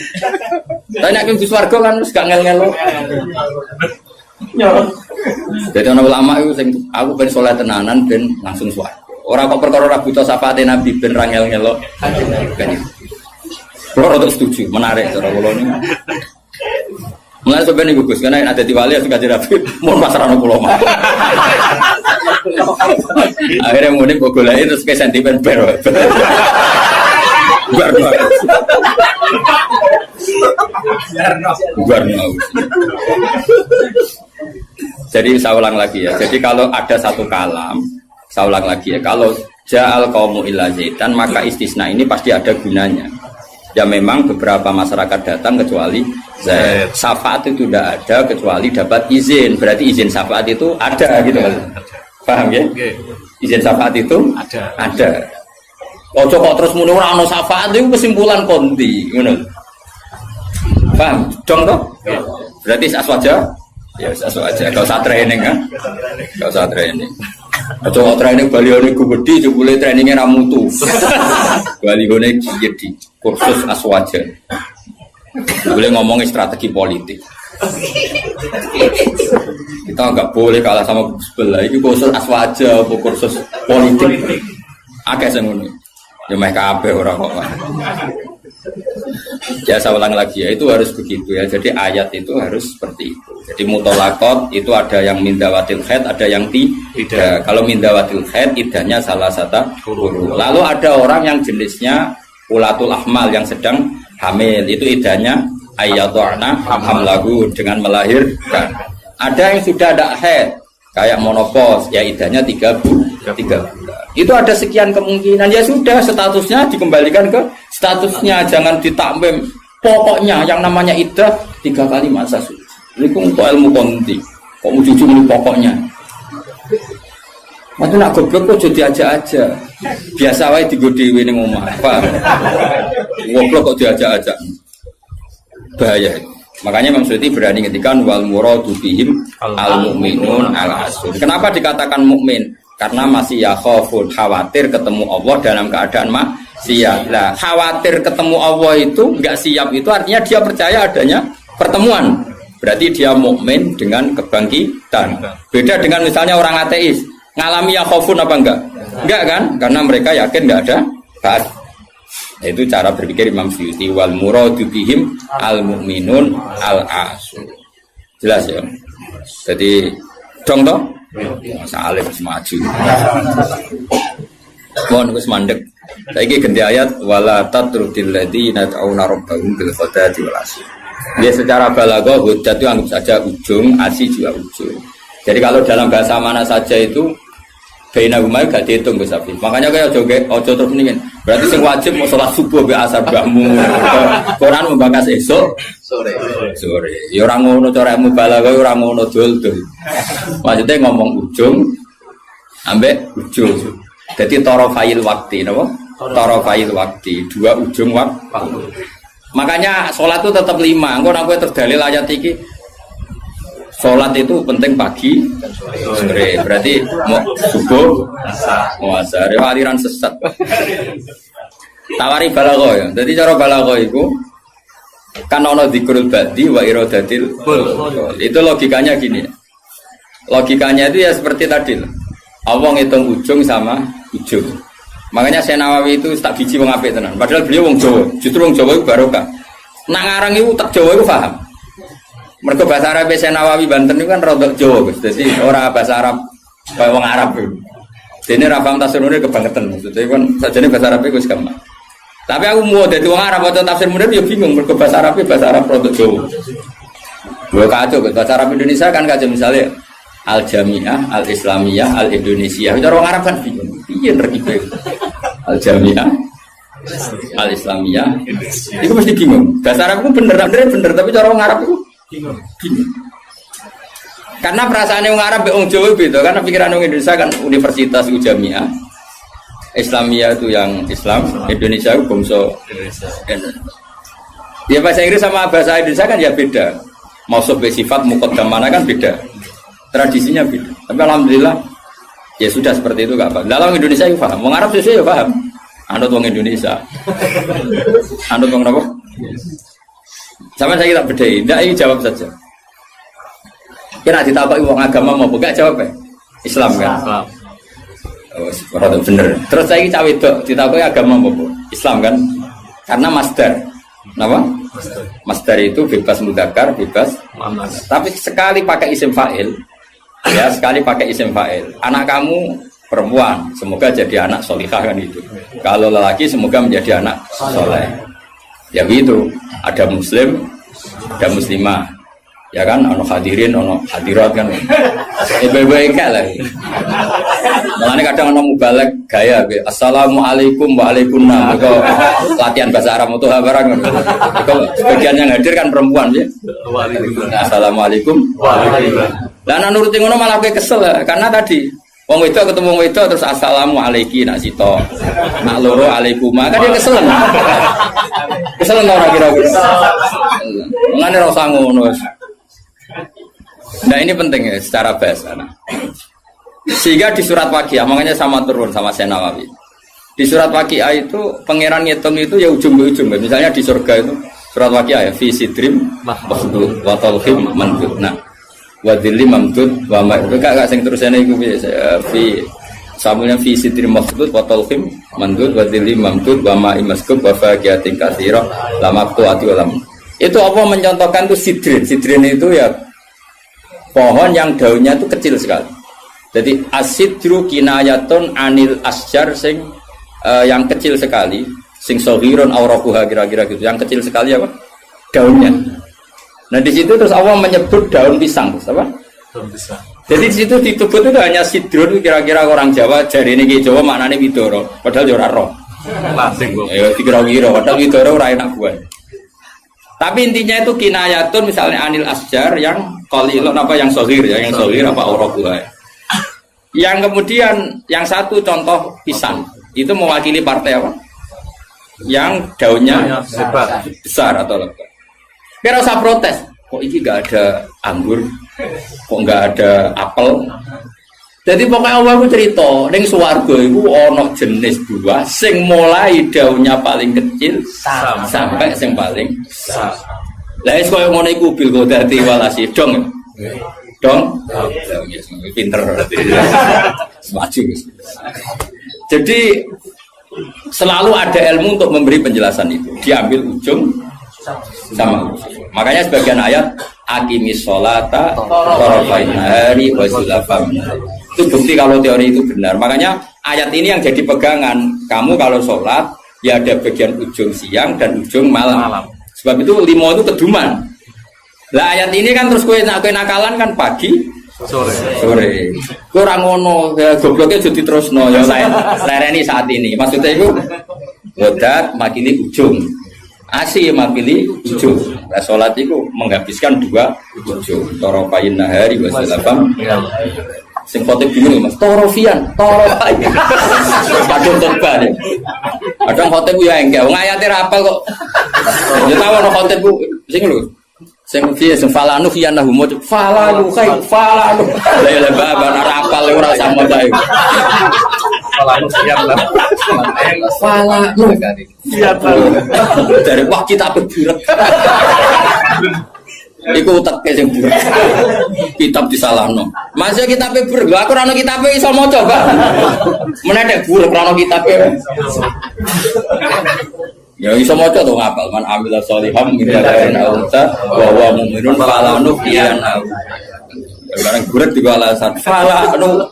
Lah nek mlebu swarga kan wis gak ngel-ngelo. Jadi ana ulama iku sing aku ben saleh tenanan ben langsung swarga. Ora kok perkara ora buta syafaate Nabi ben ra ngel-ngelo. Kulo rada setuju, menarik cara kula niku. Mulai sebenarnya bagus, karena ada di wali yang suka jerapi, mau pasaran pulau mah. Akhirnya mudik bogolai terus ke sentimen bar Jadi saya ulang lagi ya. Jadi kalau ada satu kalam, saya ulang lagi ya. Kalau ja'al qaumu illa zaidan, maka istisna ini pasti ada gunanya. Ya memang beberapa masyarakat datang kecuali syafaat itu tidak ada kecuali dapat izin. Berarti izin syafaat itu ada gitu kan. Paham ya? Izin syafaat itu ada. Ojo kok terus muni ora ono syafaat itu kesimpulan konti, ngono. Paham? Dong toh? Berarti aswaja? Ya aswaja. Kalau usah training kan? Kalau usah training. Ojo training balione gede jebule trainingnya ra mutu. Balione jadi kursus aswaja. Boleh ngomongin strategi politik. Kita nggak boleh kalah sama sebelah. Ini kursus aswaja, kursus politik. Akeh sing ngono. Ya meh kabeh ora kok. Ya saya ulang lagi ya, itu harus begitu ya. Jadi ayat itu harus seperti itu. Jadi mutolakot itu ada yang mindawatil khaid, ada yang tidak. Kalau mindawatil khaid idahnya salah satu huruf. Lalu ada orang yang jenisnya ulatul ahmal yang sedang hamil, itu idahnya ayyadhana hamlahu dengan melahirkan. Ada yang sudah ada haid kayak monopos, ya idahnya 3 bulan. Itu ada sekian kemungkinan, ya sudah statusnya dikembalikan ke statusnya, jangan ditakmim. Pokoknya yang namanya idah 3 kali masa suci. Ini untuk ilmu konti. Kok mau jujur ini pokoknya. Waktu nak goblok kok jadi aja-aja. Biasa wae digo dhewe ning omah. Paham? Goblok kok diajak-ajak. Bahaya. Makanya Imam Suyuti berani ngetikan wal muradu bihim al mukminun al asun. Kenapa dikatakan mukmin? Karena masih yakhafun, khawatir ketemu Allah dalam keadaan maksiat. Nah, khawatir ketemu Allah itu enggak siap itu artinya dia percaya adanya pertemuan. Berarti dia mukmin dengan kebangkitan. Beda dengan misalnya orang ateis, ngalami yakhafun apa enggak? Enggak kan? Karena mereka yakin enggak ada ba'ats. Itu cara berpikir Imam Suyuti wal muradu bihim al mukminun al asun. Jelas ya. Jadi dong toh? Masa alim semaju. Mohon wis mandek. Saiki ganti ayat wala tatrudil ladzina ta'una rabbahum bil ghadati wal asyi. Dia secara balaghah hujjah itu anggap saja ujung, asyi juga ujung. Jadi kalau dalam bahasa mana saja itu baina huma gak dihitung Gus Afif. Makanya kayak ojo terus mendingin. Berarti sing wajib mau sholat subuh be asar bahmu. Quran membahas esok sore. Ya ora ngono cara mubalaghah ora ngono dul-dul. Maksudnya ngomong ujung ambek ujung. Jadi tarafail waktu napa? Tarafail waktu, dua ujung waktu. Makanya sholat itu tetap 5. Engko nek kowe terdalil ayat iki sholat itu penting pagi sore. Berarti mau subuh mau asar aliran sesat. Tawari balaghah ya. Jadi cara balaghah itu kan ono dzikrul badi wa iradatil itu logikanya gini. Logikanya itu ya seperti tadi. Allah ngitung ujung sama ujung. Makanya Syekh Nawawi itu tak biji wong apik tenan. Padahal beliau wong Jawa. Justru wong Jawa itu barokah. Nak ngarang itu tak Jawa itu paham. Mergo bahasa Arab Syekh Nawawi Banten itu kan rodok Jawa, Gus. Dadi ora bahasa Arab kaya wong Arab. Dene ra paham tafsir munir kebangetan. Maksudnya kan sajane bahasa Arab iku wis gampang. Tapi aku mau dadi wong Arab waca tafsir munir ya bingung mergo bahasa Arab rodok Jawa. Lho kacau bahasa Arab Indonesia kan kacau misalnya Al Jamiah, Al Islamiyah, Al Indonesia. Cara wong Arab kan bingung. Piye terkipe? Al Jamiah, Al Islamiyah. Itu mesti bingung. Bahasa Arab itu bener tapi cara wong Arab itu bingung. Karena perasaan orang Arab orang Jawa beda. Karena pikiran orang Indonesia kan universitas itu Jamiah, Islamiyah itu yang Islam, Indonesia itu bangsa Indonesia. Ya bahasa Inggris sama bahasa Indonesia kan ya beda. Mausuf sifat muqaddam mana kan beda. Tradisinya beda. Tapi alhamdulillah ya sudah seperti itu gak apa. Dalam Indonesia itu paham. Orang Arab sesuai ya paham. Anut orang Indonesia. Anut orang apa? Sama saya tak bedai. Tidak, ini jawab saja. Kira ditapai uang agama mau buka jawab ya? Islam kan? Oh, bener. Terus saya cawe itu ditapai agama mau Islam kan? Karena masdar. Kenapa? Masdar itu bebas mudzakkar, bebas. Tapi sekali pakai isim fa'il, ya sekali pakai isim fa'il. Anak kamu perempuan, semoga jadi anak solihah kan itu. Kalau lelaki semoga menjadi anak soleh. Ya begitu. Ada muslim, ada muslimah. Ya kan, ono hadirin, ono hadirat kan. Baik-baik lah. Makanya kadang ono mubalek gaya, assalamualaikum waalaikumsalam. Itu latihan bahasa Arab itu barang. Sebagian yang hadir kan perempuan ya. Assalamualaikum waalaikumsalam. Lah nuruti ngono malah kowe kesel karena tadi wong wedok ketemu wong wedok terus assalamualaikum nak sito. Nak loro alaikuma kan dia kesel. Kesel ora kira-kira. Ngene ora usah ngono. Nah ini penting ya secara bahasa. Sehingga di surat Waqiah, makanya sama turun sama Syekh Nawawi. Di surat Waqiah itu pangeran ngitung itu ya ujung ke ujung. Misalnya di surga itu surat Waqiah ya fi sidrim mahmud wa talhim mandud. Nah, wa dhilli mamdud wa ma itu gak sing terusane iku fi samulnya fi sidrim mahmud wa talhim mandud wa dhilli mamdud wa ma imaskub wa faqiyatin katsira lamaqtu ati ulam. Itu apa mencontohkan itu sidrin. Sidrin itu ya pohon yang daunnya itu kecil sekali. Jadi asidru kinayatun anil asjar sing yang kecil sekali, sing sohiron aurakuha kira-kira gitu. Yang kecil sekali apa? Daunnya. Nah di situ terus Allah menyebut daun pisang, apa? Daun pisang. Jadi di situ disebut itu hanya sidrun kira-kira orang Jawa jari ini Jawa maknanya widoro, padahal ora roh. Lasing kok. Ya dikira-kira padahal widoro ora enak buah. Tapi intinya itu kinayatun misalnya anil asjar yang qalilun apa yang sohir ya, yang sohir apa aurakuha. Yang kemudian yang satu contoh pisang itu mewakili partai apa? Yang daunnya besar atau lebat. Biar usah protes. kok ini gak ada anggur, kok gak ada apel. Jadi pokoknya Allah itu cerita, ning swarga itu ono jenis buah sing mulai daunnya paling kecil sampai sing paling besar. Lah wis koyo ngono iku bil godati walasi dong. Dong. Pinter berarti. Semaju. Jadi selalu ada ilmu untuk memberi penjelasan itu. Diambil ujung sama ujung. Makanya sebagian ayat aqimis sholata tarafain nahari wa zulafam. Itu bukti kalau teori itu benar. Makanya ayat ini yang jadi pegangan. Kamu kalau sholat, ya ada bagian ujung siang dan ujung malam. Sebab itu limo itu keduman. Lah ayat ini kan terus kue nakalan kan pagi, sore. Kurang ngono, ya, gobloknya jadi terus no. Ya saya ini saat ini. Maksudnya itu wadat makili ujung, asi makili ujung. Nah, sholat itu menghabiskan dua ujung. Torofain nahari wasallam. Sing khotib bingung Mas, torofian. Padahal khotbah deh. Kadang khotib ya enggak, wong ayate ra apal kok. Ya tahu ono khotib sing lho. Sing piye sing falanu fiana humo falanu kai falanu. Lah baba ora apal ora sama ta iku. Falanu fian lah. Falanu fian. Dari wah kita berburuk. Iku teke sing buruk. Kitab disalahno. Masih kitabe buruk. Lho aku ora ono kitabe iso maca, Pak. Menedek buruk ora ono kitabe. Ya iso maca to ngapal man amila sholiham min dzakarin aw unsa wa huwa mu'minun fala nuhyiyannahu. Barang buruk juga alasan fala anu.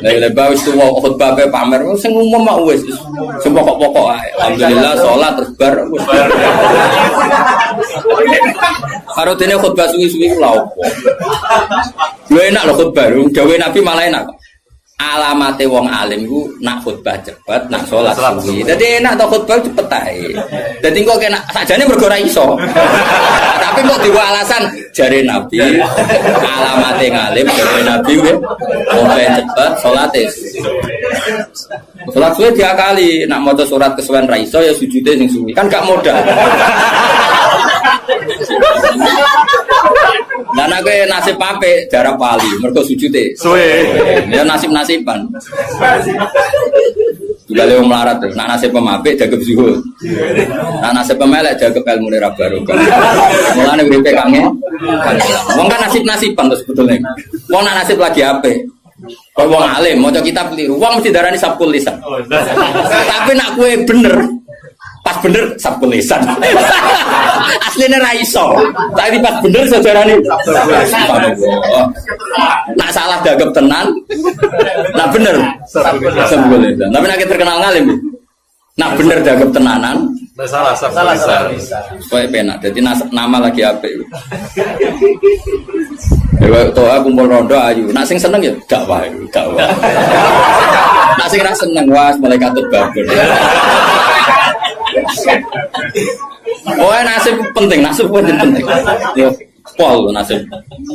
Lah wis tuwa khotbah pamer sing umum mak wis sing pokok-pokok ae. Alhamdulillah salat terus bar wis. Karo dene khotbah suwi-suwi ku lha opo. Lho enak lho khotbah, dawuh Nabi malah enak. Alamate wong alim ku nak khutbah cepet, nak salat suwi. Dadi enak to khutbah cepet ae. Dadi kok kena sakjane mergo ora iso. Tapi kok diwa alasan jare Nabi, alamate ngalim jare Nabi kuwi khutbah cepet, salate. Salat suwi diakali, nak maca surat kesuwen ra iso ya sujude sing suwi. Kan gak modal. Dan aku nasib pape darah pali, mereka sujute. Suwe. Ya nasib-nasiban. Juga lewat melarat tuh. Nak nasib pemape jaga zuhud. Nak nasib pemelek jaga ilmu nira baru. Mulane uripe kangen. Wong kan nasib-nasiban tuh sebetulnya. Wong nak nasib lagi ape? Kalau wong alim, mau kitab keliru. Wong mesti darani sabkul lisan. Tapi nak kue bener. Pas bener sabkul lisan. Aslinya ra iso. Tapi pas bener sejarah ini. Nak salah dagep tenan. Nak bener sabkul lisan. Tapi nak terkenal ngalim. Nak bener dagep tenanan. Salah sabkul lisan. Kowe penak. Jadi nama lagi apik. Toa kumpul rondo ayu. Nak sing seneng ya dakwah, dakwah. Nak sing ra seneng was mulai katut babon. Oh, nasib penting. Yo, pol nasib.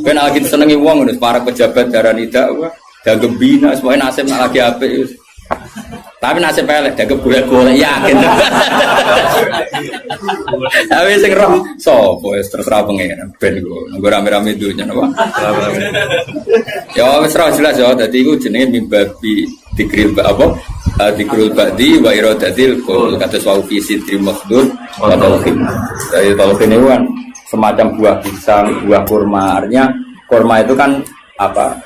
Ben lagi senengi wong ngono, para pejabat darani dakwah, dagem bina, semuanya nasib lagi apik. Tapi nasib elek dagem golek-golek yakin. Tapi sing roh sapa wis terserah pengen ben nggo rame-rame dunya napa. Ya wis ora jelas ya, dadi iku jenenge mimbabi dikril apa? Dikrul ba'di wa iradatil qul kata wa fi sidri makhdud wa talqin. Dari talqin itu kan semacam buah pisang, buah kurma. Artinya kurma itu kan apa?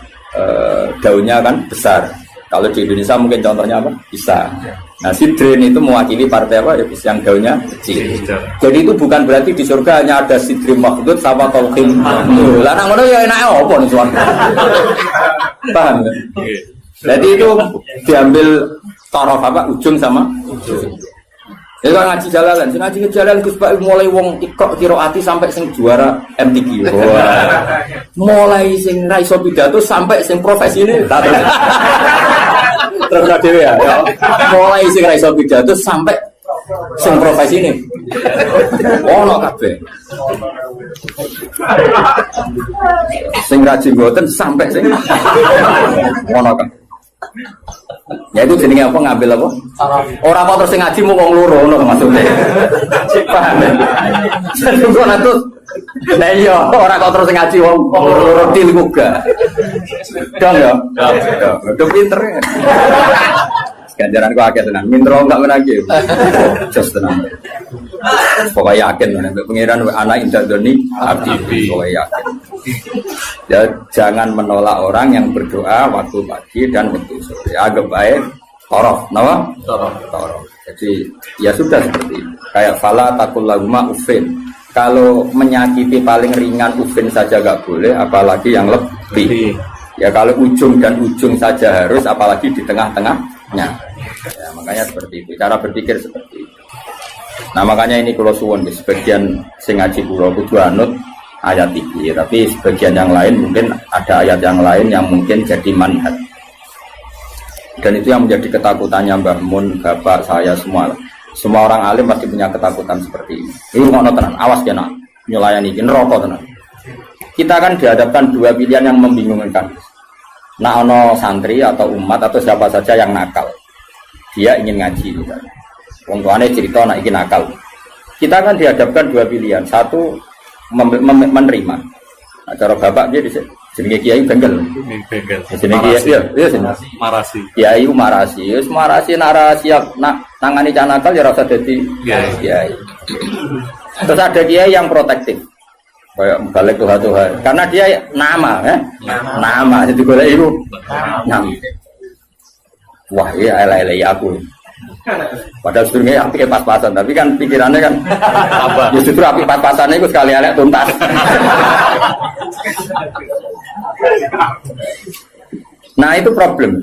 Daunnya kan besar. Kalau di Indonesia mungkin contohnya apa? Pisang. Nah, sidrin itu mewakili partai apa? Ya, yang daunnya kecil. Jadi itu bukan berarti di surga hanya ada sidri makhdud sama talqin. Lah nang ngono ya enake apa nih suara. Paham ya? Jadi itu diambil taraf apa ujung sama ujung. Itu kan ngaji jalalan, ngaji jalalan Gus Pak mulai wong ikok kiroati sampai sing juara MTQ. Mulai sing ra iso pidato sampai sing profesi ini. Terus dhewe ya. Mulai sing ra iso pidato sampai sing profesi ini. Ono kabeh. Sing ra jenggoten sampai sing ono kabeh. Ya itu jenenge apa ngambil apa? Orang kok terus ngaji mau wong loro ngono maksudnya. Paham ya? Jadi kok nato. Lah iya, ora kok terus ngaji wong loro til juga. Dong ya. Udah pinter ya. Ganjaran kok akeh tenan. Mintro enggak menagi. Jos tenan. Pokoknya yakin nek pengiran anak indah doni abdi. Pokoknya yakin. Ya jangan menolak orang yang berdoa waktu pagi dan waktu sore. Agak baik torof, nama? Torof. Jadi ya sudah seperti itu. Kayak fala takul laguma ufin. Kalau menyakiti paling ringan ufin saja gak boleh, apalagi yang lebih. Ya kalau ujung dan ujung saja harus, apalagi di tengah-tengahnya. Ya, makanya seperti itu. Cara berpikir seperti itu. Nah makanya ini kalau suwon sebagian sing ngaji kula kudu anut ayat ini, tapi sebagian yang lain mungkin ada ayat yang lain yang mungkin jadi manhaj. Dan itu yang menjadi ketakutannya Mbah Mun, bapak saya semua. Semua orang alim pasti punya ketakutan seperti ini. Ini ngono tenan, awas kena nyulayani iki neraka tenan. Kita kan dihadapkan dua pilihan yang membingungkan. Nah ono santri atau umat atau siapa saja yang nakal. Dia ingin ngaji misalnya. Wong tuane cerita anak iki nakal. Kita kan dihadapkan dua pilihan. Satu menerima. Nah, cara bapak dia di jenenge kiai bengkel. Bengkel. Jenenge kiai ya Marasi. Kiai marasi. Wis marasi nak siap nak nangani cah nakal ya rasa dadi kiai. Terus ada kiai yang protektif. Kayak balik Tuhan. Karena dia nama ya. Nama jadi golek iku. Nama. Wah, iya elek-elek aku. Padahal sebenarnya api pas-pasan, tapi kan pikirannya kan apa? Ya justru api pas-pasannya itu sekali elek tuntas. Nah itu problem.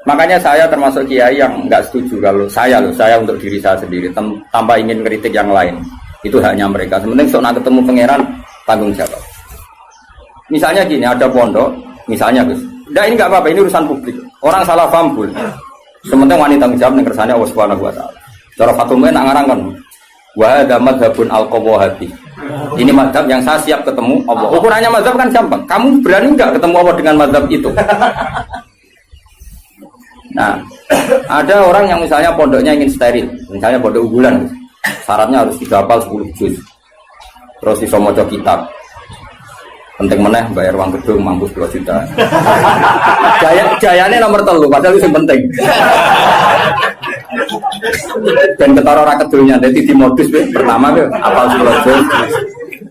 Makanya saya termasuk kiai yang nggak setuju kalau saya untuk diri saya sendiri tanpa ingin kritik yang lain. Itu haknya mereka. Sementing sok nak ketemu pangeran tanggung jawab. Misalnya gini, ada pondok, misalnya Gus. Enggak, ini nggak apa-apa, ini urusan publik. Orang salah paham boleh. Sementing wanita tanggung jawab ning kersane Allah Subhanahu wa taala. Cara Fatumah nak ngarang kan. Wa hadza madhabun al-qawahabi. Ini mazhab yang saya siap ketemu Allah. Ukurannya mazhab kan gampang. Kamu berani enggak ketemu Allah dengan mazhab itu? Nah, ada orang yang misalnya pondoknya ingin steril, misalnya pondok unggulan. Syaratnya harus dihafal 10 juz. Terus iso maca kitab. Penting meneh bayar uang gedung mampus 2 juta. Jayane nomor 3 padahal itu yang penting. Dan ketara ora kedulnya dadi di modus pertama apal 10 juz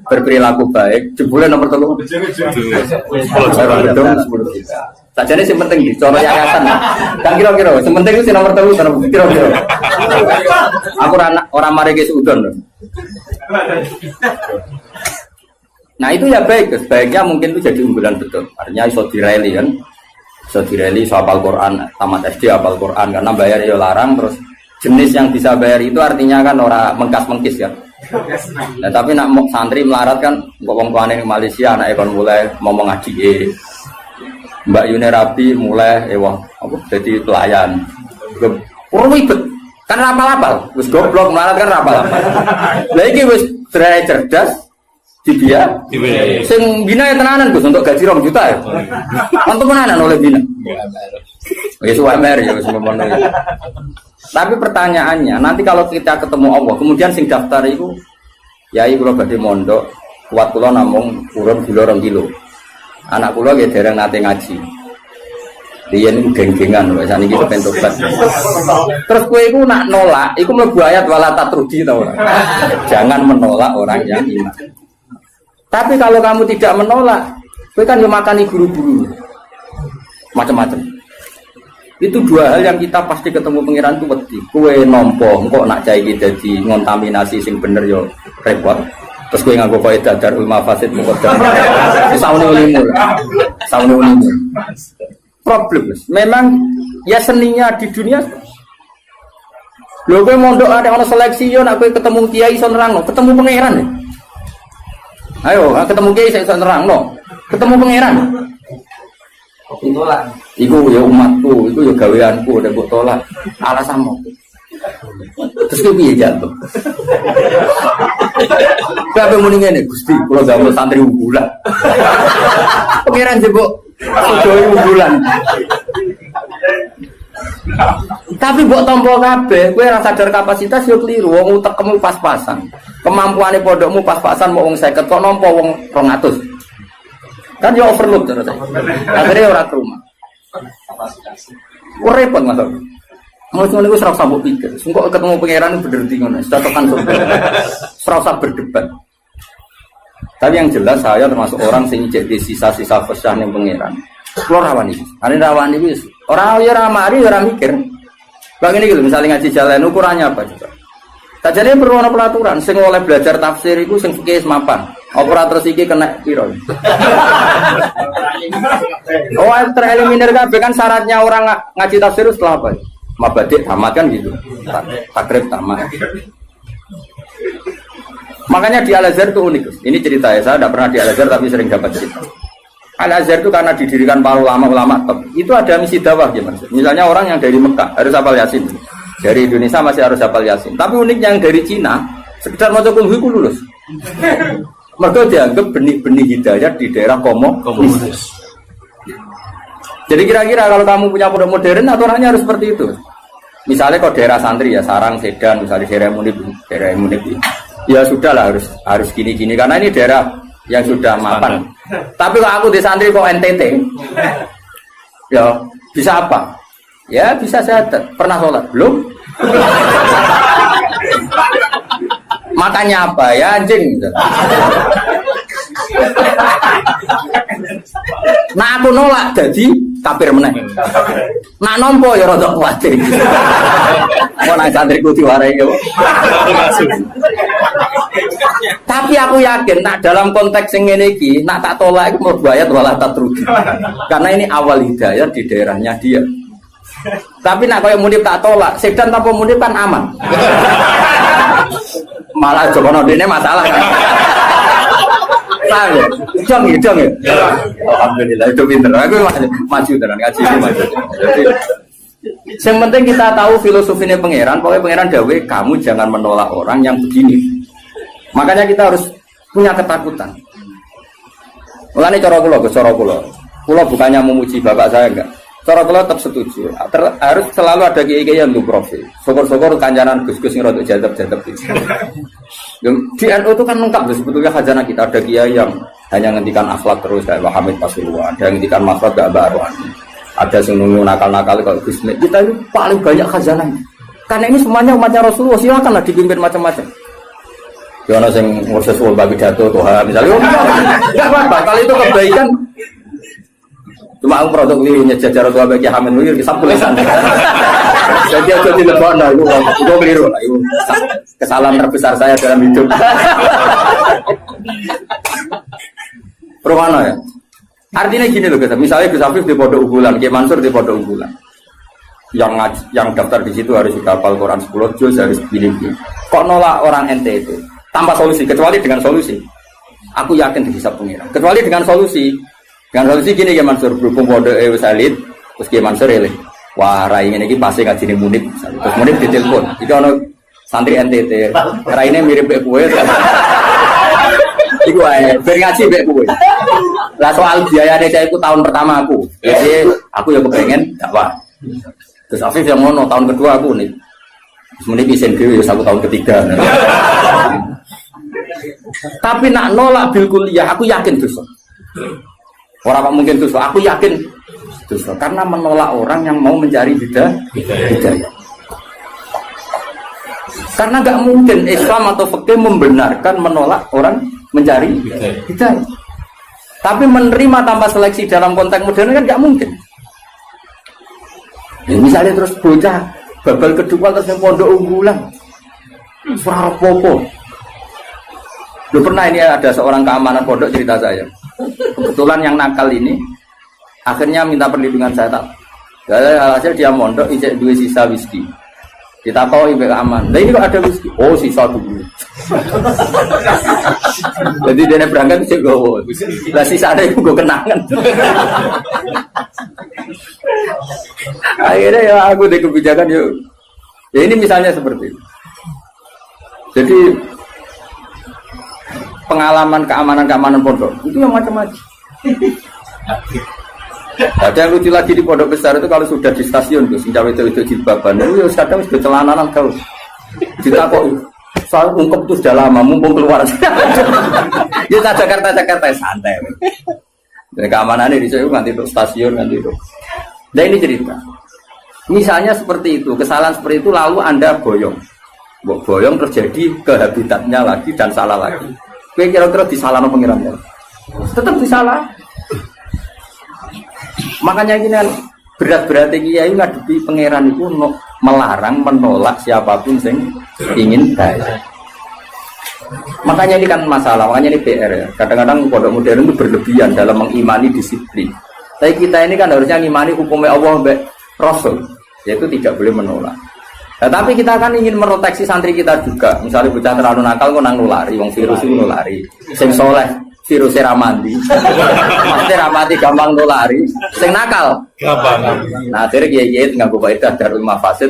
berperilaku baik jebule nomor 3 bayar gedung 10 juta. Sajane sing penting di cara yayasan. Kan kira-kira sing penting itu nomor 3 kira-kira. Aku ora mari ke sudon. Nah itu ya baik, sebaiknya mungkin itu jadi unggulan betul. Artinya iso direli kan, iso direli, iso hafal Quran, tamat SD hafal Quran, karena bayar ya larang. Terus jenis yang bisa bayar itu artinya kan orang mengkas-mengkis kan. Nah tapi nak santri melarat kan, wong tuane di Malaysia, anak ekon mulai mau ngaji, Mbak Yuni Rabi mulai, jadi pelayan. Ribet, kan rapal-rapal, wis goblok melarat kan rapal-rapal. Lah iki wis cerdas. Di dia, sing bina ya tenanan Gus untuk gaji 2 juta ya. Untuk tenanan oleh bina. Ya UMR ya semono. Tapi pertanyaannya, nanti kalau kita ketemu Allah, kemudian sing daftar itu yai kula badhe mondok, kuat kula namung urun kilo 2 kilo. Anak kula nggih dereng nate ngaji. Riyen niku geng-gengan lho saniki kepen tobat. Terus kowe iku nak nolak, iku mlebu ayat wala tatrudi ta ora? Jangan menolak orang yang iman. Tapi kalau kamu tidak menolak, kowe kan yo makani guru-guru. Macam-macam. Itu 2 hal yang kita pasti ketemu pangeran ku wedi. Kowe nampa engko nak cah iki dadi ngontaminasi sing bener yo repot. Terus kowe nganggo kaidah darul mafasid muqaddam. Saune ulimu. Problem. Memang ya seninya di dunia. Lho kowe mondok ada ono seleksi yo nak kowe ketemu kiai iso nerangno, ketemu pangeran. Ayo, ketemu kiai saya iso nerangno. Ketemu pangeran. Tolak. Iku ya umatku, iku ya gaweanku, nek mbok tolak alasanmu. Terus kowe piye jatuh? Kabeh muni ngene, Gusti, kula gawe santri unggulan. Pangeran jebok sodoi unggulan. Tapi mbok tampa kabeh, kowe ora sadar kapasitas yo keliru. Wong utekmu pas-pasan. Kemampuane pondokmu pas-pasan mau wong 50 kok nampa wong 200. Kan yo overload terus. Akhirnya ora ke rumah. Ora repot Mas. Mau ngono iku ora usah mbok pikir. Engko ketemu pangeran bener di ngono. Cocokan surga. Ora usah berdebat. Tapi yang jelas saya termasuk orang sing jadi sisa-sisa pesah ning pangeran. Kulo rawani. Ane rawani wis. Ora yo ora mari ora mikir. Bang ini gitu, misalnya ngaji jalan ukurannya apa juga? Sajane perlu ana pelaturan sing oleh belajar tafsir iku sing fikih mapan. Operator iki kena piro? Oh, tereliminir kabeh kan syaratnya orang ngaji tafsir setelah apa? Mabadik tamat kan gitu. Takrib tamat. Makanya di Al-Azhar itu unik. Ini cerita ya, saya tidak pernah di Al-Azhar tapi sering dapat cerita. Al-Azhar itu karena didirikan para ulama-ulama top. Itu ada misi dakwah gimana? Misalnya orang yang dari Mekah harus hafal Yasin. Dari Indonesia masih harus hafal Yasin. Tapi uniknya yang dari Cina sekedar maca kulhu ku lulus. Mereka dianggap benih-benih hidayah di daerah komunis. Jadi kira-kira kalau kamu punya pondok modern aturannya harus seperti itu. Misalnya kalau daerah santri ya Sarang, Sedan, misalnya daerah Munib. Ya sudahlah harus gini-gini karena ini daerah yang sudah mapan. Tapi kalau aku di santri kok NTT, ya bisa apa? Ya bisa syahadat. Pernah sholat? Belum? Makanya apa? Ya anjing. Nah aku nolak jadi kafir meneh. Nak nompo ya rada kuwatir. Mau nang santriku diwarai yo. Tapi aku yakin nak dalam konteks yang ngene iki, nak tak tolak iku mau bayat wala tatrugi. Karena ini awal hidayah di daerahnya dia. Tapi nak koyo Munib tak tolak, Sedan tanpa Munib kan aman. Malah jokono dene masalah kan. Paham ya? Hidang ya? Alhamdulillah itu pinter. Aku maju tenan ngaji maju. Jadi yang penting kita tahu filosofinya pangeran. Pokoknya pangeran dawe kamu jangan menolak orang yang begini. Makanya kita harus punya ketakutan. Mulane cara kula, kula bukannya memuji bapak saya enggak. Cara kula tetap setuju. Harus selalu ada kiai-kiai yang untuk profil. Syukur-syukur kancanan Gus-gus sing rodok jadab-jadab itu. Di NU itu kan lengkap sebetulnya khazanah kita. Ada kiai yang hanya ngendikan akhlak terus kayak Pak Hamid Pasuruan, ada yang ngendikan makhluk gak baruan. Ada yang nunggu nakal-nakal kalau Gus Mek. Kita itu paling banyak khazanahnya. Karena ini semuanya umatnya Rasulullah, silakanlah dipimpin macam-macam. Ya ana sing ngurus ulama pidato Tuhan misalnya. Enggak apa-apa, kalau itu kebaikan. Cuma aku produk lirunya jajar tua bagi Hamid Wir kisah tulisan. Jadi aku tidak bodoh, itu keliru lah. Itu kesalahan terbesar saya dalam hidup. Permana ya? Artinya gini loh kita. Misalnya Gus Afif di pondok unggulan, Kiai Mansur di pondok unggulan. Yang daftar di situ harus hafal Quran 10 juz harus begini. Kok nolak orang NT itu? Tanpa solusi, kecuali dengan solusi. Aku yakin bisa pengira. Kecuali dengan solusi. Dengan solusi gini Kiai Mansur berhubung pondok wis elit, terus Kiai Mansur elit. Wah, rai ini pasti ngajine Munib. Terus Munib ditelepon. Iki ono santri NTT. Rai ini mirip mbek kowe. Iku ae, ben ngaji mbek kowe. Lah soal biayane saya iku tahun pertama aku. Jadi aku ya kepengen dakwah. Terus Afif yang ngono tahun kedua aku nih. Terus Munib isin dhewe ya tahun ketiga. Tapi nak nolak bil kuliah aku yakin dosa. Orang apa mungkin dosa, aku yakin dosa karena menolak orang yang mau mencari hidayah. Karena nggak mungkin Islam atau fikih membenarkan menolak orang mencari hidayah. Tapi menerima tanpa seleksi dalam konteks modern kan nggak mungkin. Ya, misalnya terus bocah babal kedua terus yang pondok unggulan, suara popo. Lu pernah ini ada seorang keamanan pondok cerita saya. Kebetulan yang nakal ini akhirnya minta perlindungan saya tak. Hasil dia mondok ijek dua sisa whisky. Kita tahu ibu aman. Nah ini kok ada whisky? Oh sisa dulu. Jadi dia berangkat sih gue. Lah sisa ada ibu gue kenangan. Akhirnya ya aku deh kebijakan yuk. Ya ini misalnya seperti itu. Jadi pengalaman keamanan pondok itu yang macam-macam. Ada yang lucu lagi di pondok besar itu kalau sudah di stasiun tuh, sing cawe itu jilbaban, itu kadang sudah celananan kau. Ditakok, soal ungkep itu sudah lama, mumpung keluar. Ya Jakarta santai. Dan keamanannya di sana nanti untuk stasiun nanti itu. Nah ini cerita. Misalnya seperti itu, kesalahan seperti itu lalu Anda boyong. Boyong terjadi ke habitatnya lagi dan salah lagi. Kira-kira disalahkan pengirannya. Tetap disalah. Makanya ini kan berat-berat kiai ngadepi pangeran itu melarang menolak siapapun yang ingin baik. Makanya ini kan masalah, makanya ini PR ya. Kadang-kadang pondok modern itu berlebihan dalam mengimani disiplin. Tapi kita ini kan harusnya mengimani hukumnya Allah dan Rasul, yaitu tidak boleh menolak. Nah, tapi kita kan ingin meroteksi santri kita juga. Misalnya bocah terlalu nakal kok nang nulari, wong virus itu nulari. Sing soleh virusnya ramandi. Pasti ramandi gampang nulari. Sing nakal gampang. Nah, akhirnya kiai nganggo faedah darul mafasid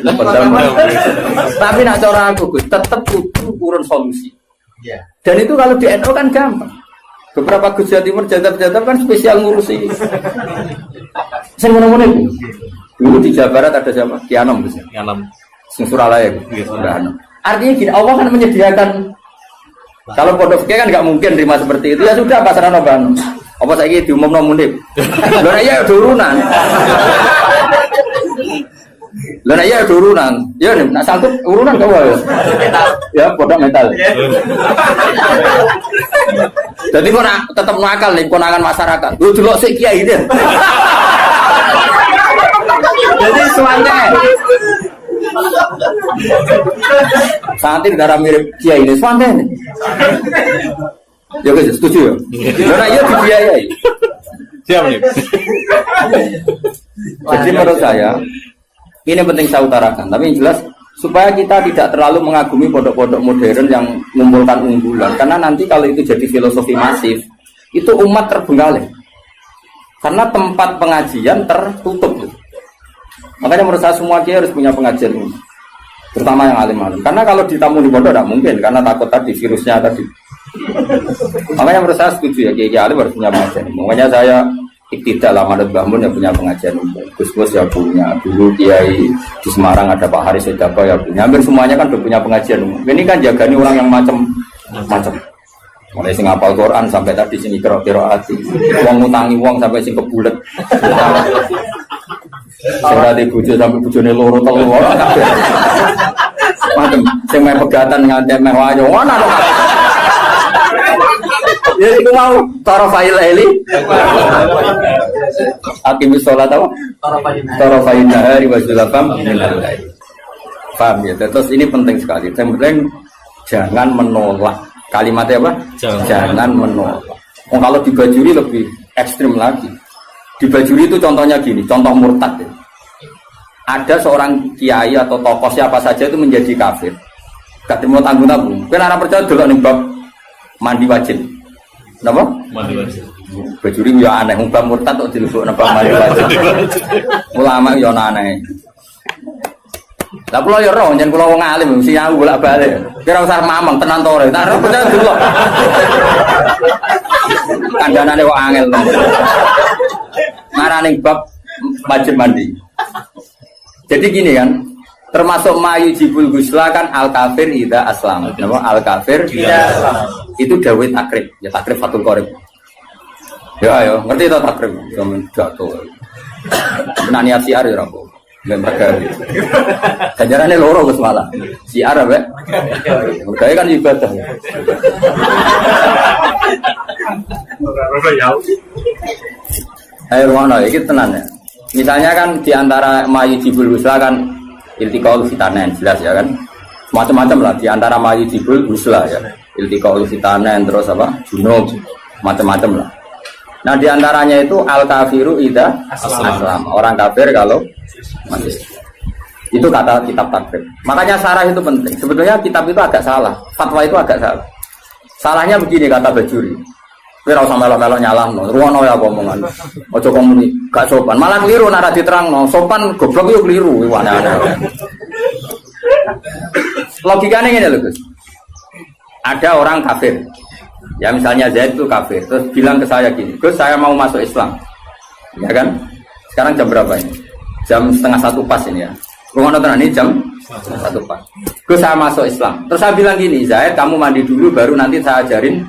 tapi nak cara aku Gus, tetep kudu urun solusi. Dan itu kalau di NU kan gampang. Beberapa Gus Jawa Timur jadab-jadab kan spesial ngurusi. Sing ngono-ngono itu. Dulu di Jawa Barat ada siapa? Kianom Gus. Kianom. Sing Suralaya gitu. Artinya gini, Allah kan menyediakan. Kalau pondok fikih kan nggak mungkin terima seperti itu. Ya sudah pasaran oban. Apa saiki diumumno mundip. Lho ya turunan. Lho ya turunan. Ya nek sanggup urunan kau ya. Ya pondok metal. Jadi kok tetap nakal nih konangan masyarakat. Lu delok sik kiai iki. Jadi semuanya saat ini darah mirip kiai ini swanten. Ya guys, setuju ya? Karena iya dibiayai. Siap nih. Jadi menurut saya ini penting saya utarakan. Tapi yang jelas supaya kita tidak terlalu mengagumi pondok-pondok modern yang mengumpulkan unggulan. Karena nanti kalau itu jadi filosofi masif, itu umat terbengkalai. Karena tempat pengajian tertutup. Makanya menurut saya semua kiai harus punya pengajian ini, terutama yang alim-alim. Karena kalau ditamu di pondok tidak mungkin, karena takut tadi virusnya tadi. Makanya menurut saya setuju ya kiai alim harus punya pengajian. Makanya saya tidak lama ada bangun yang punya pengajian. Gus-gus ya punya. Dulu kiai di Semarang ada Pak Haris Sedapa ya punya. Hampir semuanya kan udah punya pengajian. Ini kan jagani orang yang macam-macam. Mulai sing apal Quran sampai tadi sing kira-kira hati. Wong ngutangi wong sampai sing kebulet. Ora di bojo sampai bojone loro telu ora kabeh. Macem sing meh pegatan nganti meh wayo ngono lho. Ya iku mau tarafail laili. Aqimis shalat apa? Tarafail nahari wa zulfam minal lail. Paham ya? Terus ini penting sekali. Yang penting jangan menolak. Kalimatnya apa? Jangan menolak. Kalau dibajuri lebih ekstrim lagi. Di Bajuri itu contohnya gini, contoh murtad ya. Ada seorang kiai atau tokoh siapa saja itu menjadi kafir. Gak terima tanggung-tanggung. Kan orang percaya dulu nih bab mandi wajib. Kenapa? Mandi wajib. Bajuri ya aneh, bab murtad kok dilebok napa mandi wajib. Ulama ya aneh. Lah kula ya roh, yen kula wong alim mesti aku bolak-balik. Kira usah mamang tenan to ora. Tak percaya dulu. Kandhanane kok angel. Marane bab wajib mandi. Jadi gini kan, termasuk mayu jibul gusla kan al kafir idza aslam. Napa al kafir idza aslam. Itu dawuh takrib, ya takrib fatul qorib. Ya ayo, ngerti to takrib? Sampeyan jatuh. Nah niat siar ya ora. Lembaga. Ganjarane loro Gus malah. Siar apa? Mereka kan ibadah. Ayo mana iki tenan ya. Misalnya kan diantara mayujibul husla kan iltiqaul fitanen jelas ya kan. Macam-macam lah diantara mayujibul husla ya. Iltiqaul fitanen terus apa? Junub macam-macam lah. Nah diantaranya itu al kafiru idza aslam. Orang kafir kalau masih. Itu kata kitab takrib. Makanya sarah itu penting. Sebetulnya kitab itu agak salah. Fatwa itu agak salah. Salahnya begini kata Bajuri. Kowe ora usah melok-melok nyalahno. Ruwono ya omongan. Aja komuni gak sopan. Malah keliru nek ora diterangno. Sopan goblok yo keliru aneh-aneh. Logikanya ngene lho, Gus. Ada orang kafir. Ya misalnya Zaid itu kafir. Terus bilang ke saya gini, "Gus, saya mau masuk Islam." Ya kan? Sekarang jam berapa ini? Jam setengah 1 pas ini ya. Rumah nonton ini jam 1 pas. Gue saya masuk Islam. Terus saya bilang gini, Zaid kamu mandi dulu baru nanti saya ajarin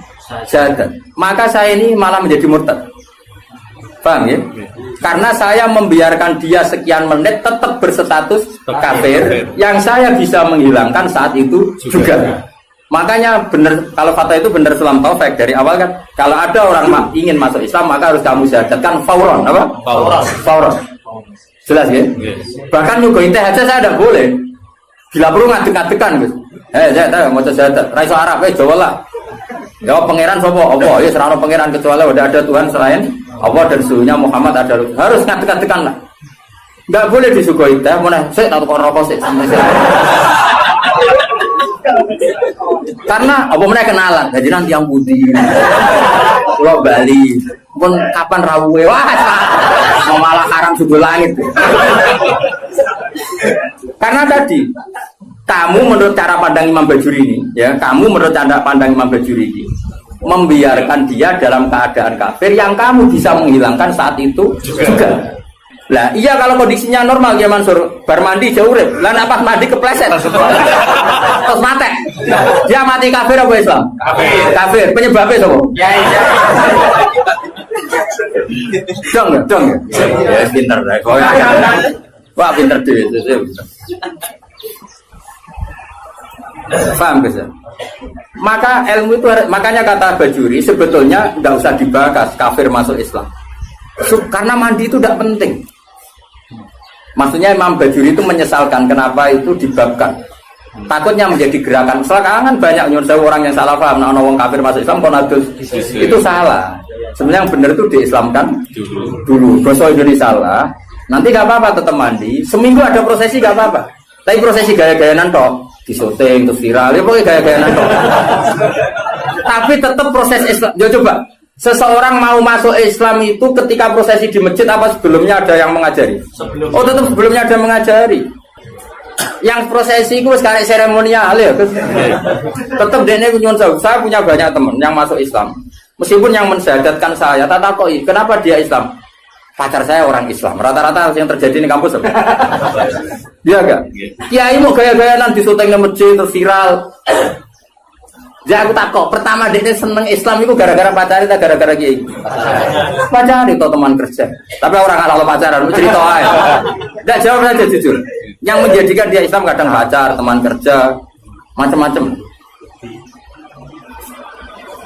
syahadat. Maka saya ini malah menjadi murtad. Paham ya? Karena saya membiarkan dia sekian menit tetap berstatus kafir, yang saya bisa menghilangkan saat itu juga. Makanya benar, kalau fatwa itu benar Islam taufik dari awal kan. Kalau ada orang ingin masuk Islam maka harus kamu syahadatkan fauron, apa? Fauron. Jelas ya? Bahkan nyuguhin teh aja saya tidak boleh. Bila perlu ngadek-ngadekan gitu. Saya tahu mau syahadat. Raiso Arab, Jawa lah. Ya pangeran sapa? Allah. Ya serana pangeran kecuali udah ada Tuhan selain Allah dan suhunya Muhammad ada. Harus ngadek-ngadekan lah. Enggak boleh disuguhi teh, mana saya tak tukar rokok sih. Karena apa mana kenalan, jadi nanti yang putih, Pulau Bali, pun kapan rawuhe, wah, malah haram sudut langit. Karena tadi, kamu menurut cara pandang Imam Bajuri ini, ya, kamu menurut cara pandang Imam Bajuri ini, membiarkan dia dalam keadaan kafir yang kamu bisa menghilangkan saat itu juga. Lah iya kalau kondisinya normal ya Mansur, bar mandi jauh urip. Lah nek pas mandi kepleset. Terus mati. Dia mati kafir apa Islam? Kafir. Kafir. Penyebabnya sapa? Ya. Dong. Ya pinter dah. Wah pinter dhewe. Paham bisa? Maka ilmu itu makanya kata Bajuri sebetulnya tidak usah dibahas kafir masuk Islam. Karena mandi itu tidak penting. Maksudnya Imam Bajuri itu menyesalkan kenapa itu dibabkan. Takutnya menjadi gerakan. Sekarang kan banyak orang yang salah paham. Nah, orang kafir masuk Islam konadus itu salah. Sebenarnya yang benar itu diislamkan dulu. Gosok ini salah. Nanti gak apa-apa tetap mandi. Seminggu ada prosesi gak apa-apa. Tapi prosesi gaya-gayanan toh disyuting terus viral. Ya pokoknya gaya-gayanan toh. Tapi tetap proses Islam. Ya coba. Seseorang mau masuk Islam itu ketika prosesi di masjid apa sebelumnya ada yang mengajari? Oh tetap sebelumnya ada mengajari. Yang prosesi itu sekarang seremonial ya. Tetap dene nyuwun sewu. Saya punya banyak teman yang masuk Islam. Meskipun yang mensyahadatkan saya, tak takoi kenapa dia Islam? Pacar saya orang Islam. Rata-rata yang terjadi di kampus apa? Dia enggak? Kiai mau gaya-gayanan di syuting di masjid terus viral. Ya aku takut. Pertama dia seneng Islam itu gara-gara pacaran atau gara-gara kiai? Pacaran itu teman kerja. Tapi orang kalau pacaran cerita aja. Enggak jawab saja jujur. Yang menjadikan dia Islam kadang pacar, teman kerja, macam-macam.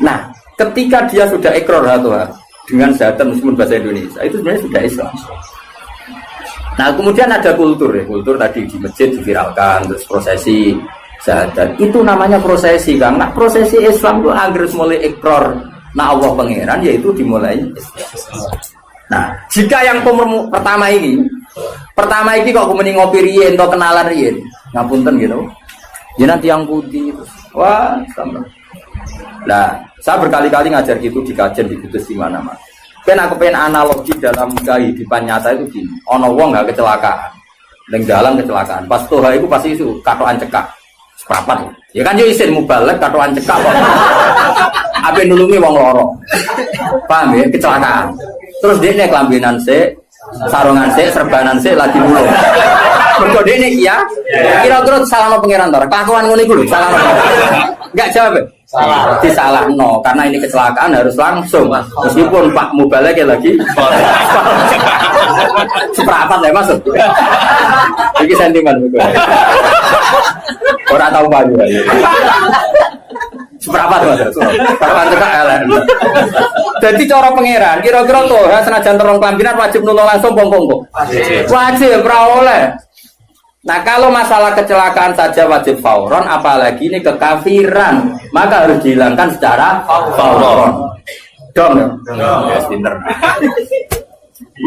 Nah, ketika dia sudah ikrar dengan syahadat meskipun bahasa Indonesia, itu sebenarnya sudah Islam. Nah, kemudian ada kultur ya. Kultur tadi di masjid diviralkan, terus prosesi syahadat itu namanya prosesi karena prosesi Islam itu agar mulai ikrar nah Allah pangeran yaitu dimulai Islam. Nah jika yang pertama ini kok kemudian ngopi riyen atau kenalan riyen ngapunten gitu ya nanti yang putih wah sama. Nah saya berkali-kali ngajar gitu di kajian di Kudus di mana-mana. Aku pengen analogi dalam kehidupan nyata itu gini ono wong gak kecelakaan ning dalan kecelakaan pas toha itu pasti itu katokan cekak seprapat ya kan yo isin mubalek katokan cekak kok ape nulungi wong loro paham ya kecelakaan terus dia nek lambenan sik sarungan sik serbanan sik lagi nulung mergo dene iya kira-kira salahno pangeran to kelakuan ngono iku lho salahno enggak jawab salah disalahno karena ini kecelakaan harus langsung meskipun Pak mubalek lagi seprapat ya maksud iki sentimen betul orang tahu baju seberapa tuh kapan cekak elek jadi cara pangeran kira-kira tuh senajan terong kelambinan wajib nulung langsung pom-pom wajib ora oleh. Nah kalau masalah kecelakaan saja wajib fauron apalagi ini kekafiran maka harus dihilangkan secara fauron dong ya pinter.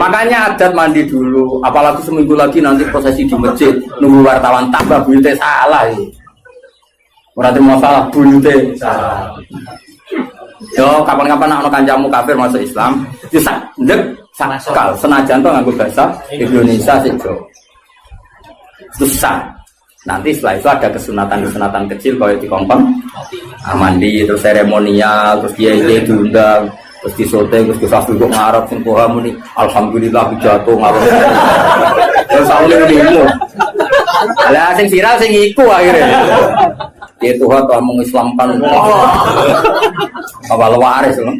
Makanya adat mandi dulu apalagi seminggu lagi nanti prosesi di masjid nunggu wartawan tambah buyute salah ini ora terima salah buyute salah yo kapan-kapan ana kancamu kafir masuk Islam yo sak ndek sakal senajan to nganggo bahasa Indonesia sik jo susah nanti setelah itu ada kesunatan kecil kalau di kompon mandi terus seremonial terus dia diundang Terus disote terus Abdul kok ngarep sing Toha muni alhamdulillah jatuh ngarep. Terus awale demo. Lah sing viral sing iku akhire. Ya Tuhan telah mengislamkan. Apa waris loh.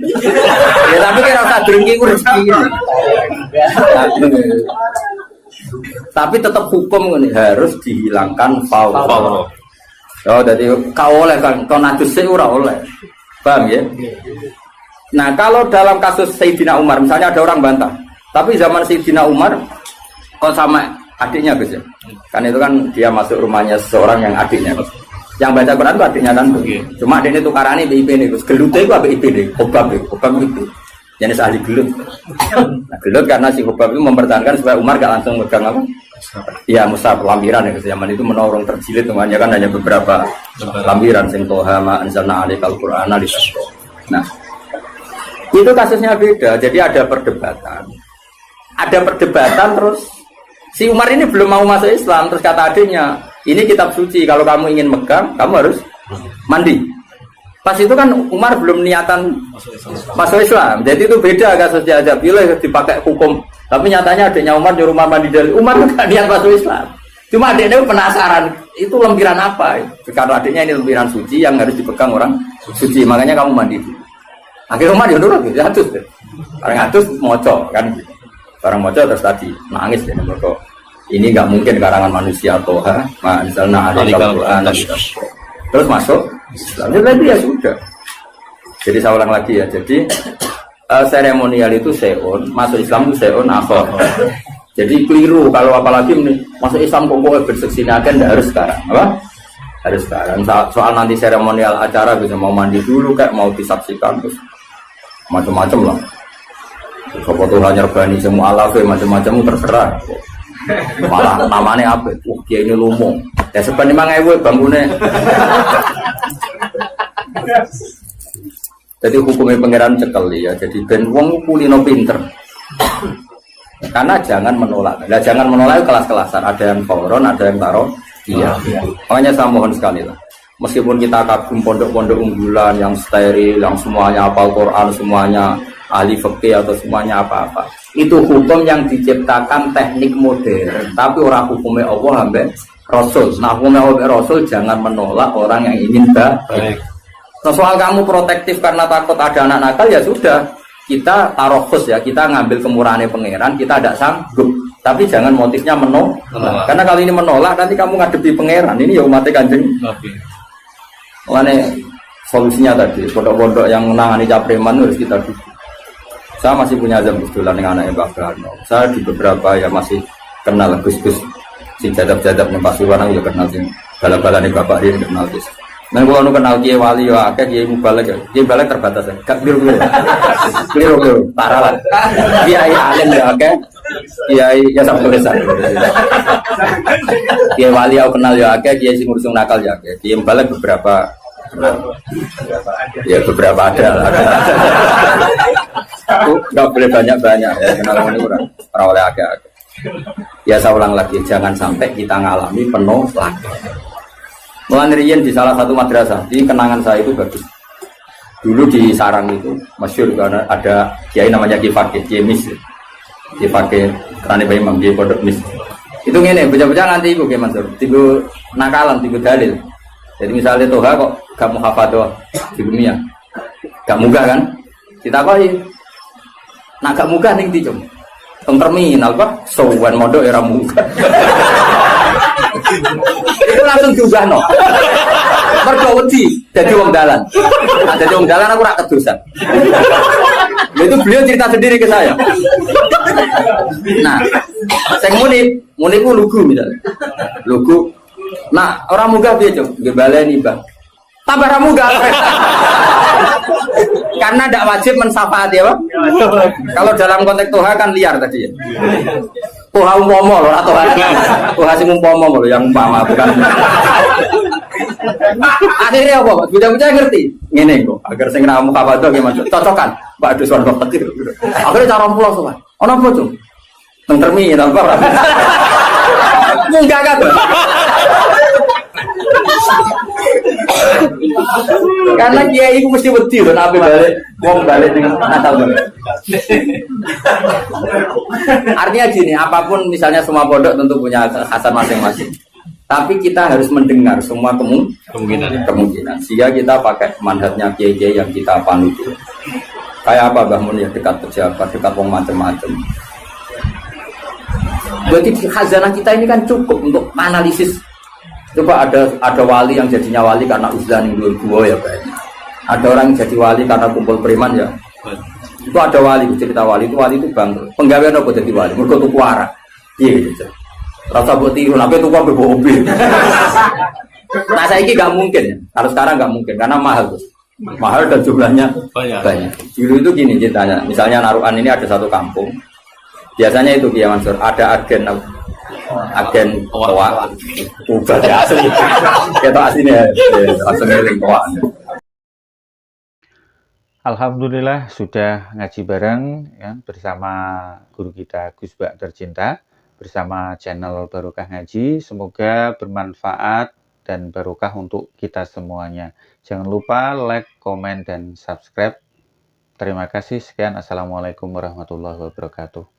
Ya tapi kira rasa drengki ku rezeki. Tapi tetap hukum ini harus dihilangkan faul. Oh, jadi kau oleh kan tonatus ora oleh. Paham ya? Nah, kalau dalam kasus Sayyidina Umar misalnya ada orang bantah, tapi zaman Sayyidina Umar kok sama adiknya Gus ya? Kan itu kan dia masuk rumahnya seseorang yang adiknya. Yang baca Quran itu adiknya kan. Cuma adiknya tukarane BIP nih Gus. Gelute itu apa IP deh? Hobab itu. Jenis ahli gelut. Nah, gelut karena si Hobab itu mempertahankan supaya Umar gak langsung megang apa? Ya mushaf lampiran ya zaman itu menorong terjilid namanya kan hanya beberapa lampiran sing toha ma anzalna alaikal qur'ana litasqa. Nah, itu kasusnya beda. Jadi ada perdebatan. Terus si Umar ini belum mau masuk Islam terus kata adiknya, "Ini kitab suci, kalau kamu ingin megang, kamu harus mandi." Pas itu kan Umar belum niatan masuk Islam. Jadi itu beda kasusnya aja. Bila dipakai hukum. Tapi nyatanya adiknya Umar nyuruh mandi dari Umar enggak niat masuk Islam. Cuma adiknya penasaran, itu lempiran apa? Karena adiknya ini lempiran suci yang harus dipegang orang suci. Makanya kamu mandi dulu. Akhirnya Umar ya nurut, ya atus deh. Orang atus moco kan gitu. Orang moco terus tadi nangis ya mereka. Ini nggak mungkin karangan manusia toha, misalnya ada Al-Quran. Terus masuk Islam. Jadi ya sudah. Jadi saya ulang lagi ya. Jadi seremonial itu seon, masuk Islam itu seon akhir. Jadi keliru kalau apalagi masuk Islam kok berseksinakan tidak harus sekarang, apa? Harus sekarang. Soal nanti seremonial acara bisa mau mandi dulu kayak mau disaksikan terus macam-macam lah. Foto hanya rebani semua alafe macam-macam terserah. Malah namanya apa? Dia ini lumung. Ya sebenarnya memang bangunnya. Jadi hukumnya pangeran cekel ya. Jadi ben wong kulino pinter. Karena jangan menolak. Nah, jangan menolak kelas-kelasan. Ada yang fauron, ada yang taruh. Iya. Makanya saya mohon sekali lah. Meskipun kita kagum pondok-pondok unggulan yang steril, yang semuanya hafal Quran, semuanya ahli fikih atau semuanya apa-apa. Itu hukum yang diciptakan teknik modern. Tapi orang hukumnya Allah sampai Rasul. Nah hukumnya Allah Rasul jangan menolak orang yang ingin baik. Nah, soal kamu protektif karena takut ada anak nakal ya sudah. Kita tarokus ya, kita ngambil kemurahannya pangeran, kita tidak sanggup. Tapi jangan motifnya menolak. Karena kalau ini menolak nanti kamu ngadepi pangeran. Ini ya umatnya Kanjeng. Makanya solusinya tadi, pondok-pondok yang menangani capreman harus kita dukung. Saya masih punya azam kebetulan dengan anaknya Mbak Karno. Saya di beberapa ya masih kenal Gus-Gus si jadab-jadab nih Pasuruan aku juga kenal sih. Bala-bala nih Bapak dia kenal Gus. Nah kalau nu kenal Kiai Wali ya akeh Kiai Mubalek ya. Kiai Mubalek terbatas ya. Gak biru-biru. Biru-biru parah lah. Kiai alim ya akeh. Kiai ya sampai desa. Kiai Wali aku kenal ya akeh, Kiai sing ngurus nakal ya akeh. Kiai Mubalek beberapa kenal. Ya beberapa ada. Enggak boleh banyak-banyak ya kenalan ini kurang oleh agak. Ya saya ulang lagi, jangan sampai kita ngalami penuh lagi. Mulai di salah satu madrasah, di kenangan saya itu bagus. Dulu di Sarang itu masyhur karena ada kiai namanya Ki Fakih, Kiai Mis. Ki Fakih kerana Bayi Imam di Pondok Mis. Itu ngene, bocah-bocah nanti iku Ki Mansur, tigo nakalan, tigo dalil. Jadi misalnya toha kok gak mau hafadzah di dunia, gak munggah kan? Kita koi, nak gak munggah ning ndi cung? Teng terminal kok, sowan mondok era munggah. Itu langsung diunggah no. Mergo wedi dadi wong dalan. Nah, dadi wong dalan aku ora kedosan. Itu beliau cerita sendiri ke saya. Nah, sing muni ku lugu misalnya. Lugu. Nah, orang munggah piye, Cung? Nggih baleni, Bang. Tambah ra munggah. Karena tidak wajib mensafaati ya, Pak. Kalau dalam konteks toha kan liar tadi ya. Toha umpama loh, atau toha sing umpama loh, yang umpama bukan. Akhirnya apa, Pak? Bocah-bocah ngerti. Ngene kok, agar sing ra mukafadah gimana? Cocokan. Pak Adus warga petir. Akhirnya cara pulau sowan. Ono apa, Cung? Teng terminal apa? Munggah kan. Karena kiai itu mesti wedi lho nek balik wong balik ning Natal. Artinya gini, apapun misalnya semua pondok tentu punya kekhasan masing-masing. Tapi kita harus mendengar semua kemungkinan. Sehingga kita pakai mandatnya kiai-kiai yang kita panut. Kayak apa Mbah Mun ya, dekat pejabat, dekat wong macam-macam. Jadi khazanah kita ini kan cukup untuk analisis. Coba ada wali yang jadinya wali karena uzlan yang dua ya banyak. Ada orang yang jadi wali karena kumpul preman ya. Itu ada wali, cerita wali itu bangkrut. Penggawean apa jadi wali? Mergo tuku arak. Iya gitu. Rasa buat tiru, tapi tuku apa mobil. Nah saiki nggak mungkin. Kalau sekarang nggak mungkin karena mahal dan jumlahnya banyak. Dulu itu gini ceritanya. Misalnya Narukan ini ada satu kampung. Biasanya itu Kiai Mansur ada agen toa ubah ya asli kita aslinya langsung ngeling toa. Alhamdulillah sudah ngaji bareng ya, bersama guru kita Gus Bak tercinta, bersama channel Barokah Ngaji. Semoga bermanfaat dan barokah untuk kita semuanya. Jangan lupa like, komen, dan subscribe. Terima kasih. Sekian. Assalamualaikum warahmatullahi wabarakatuh.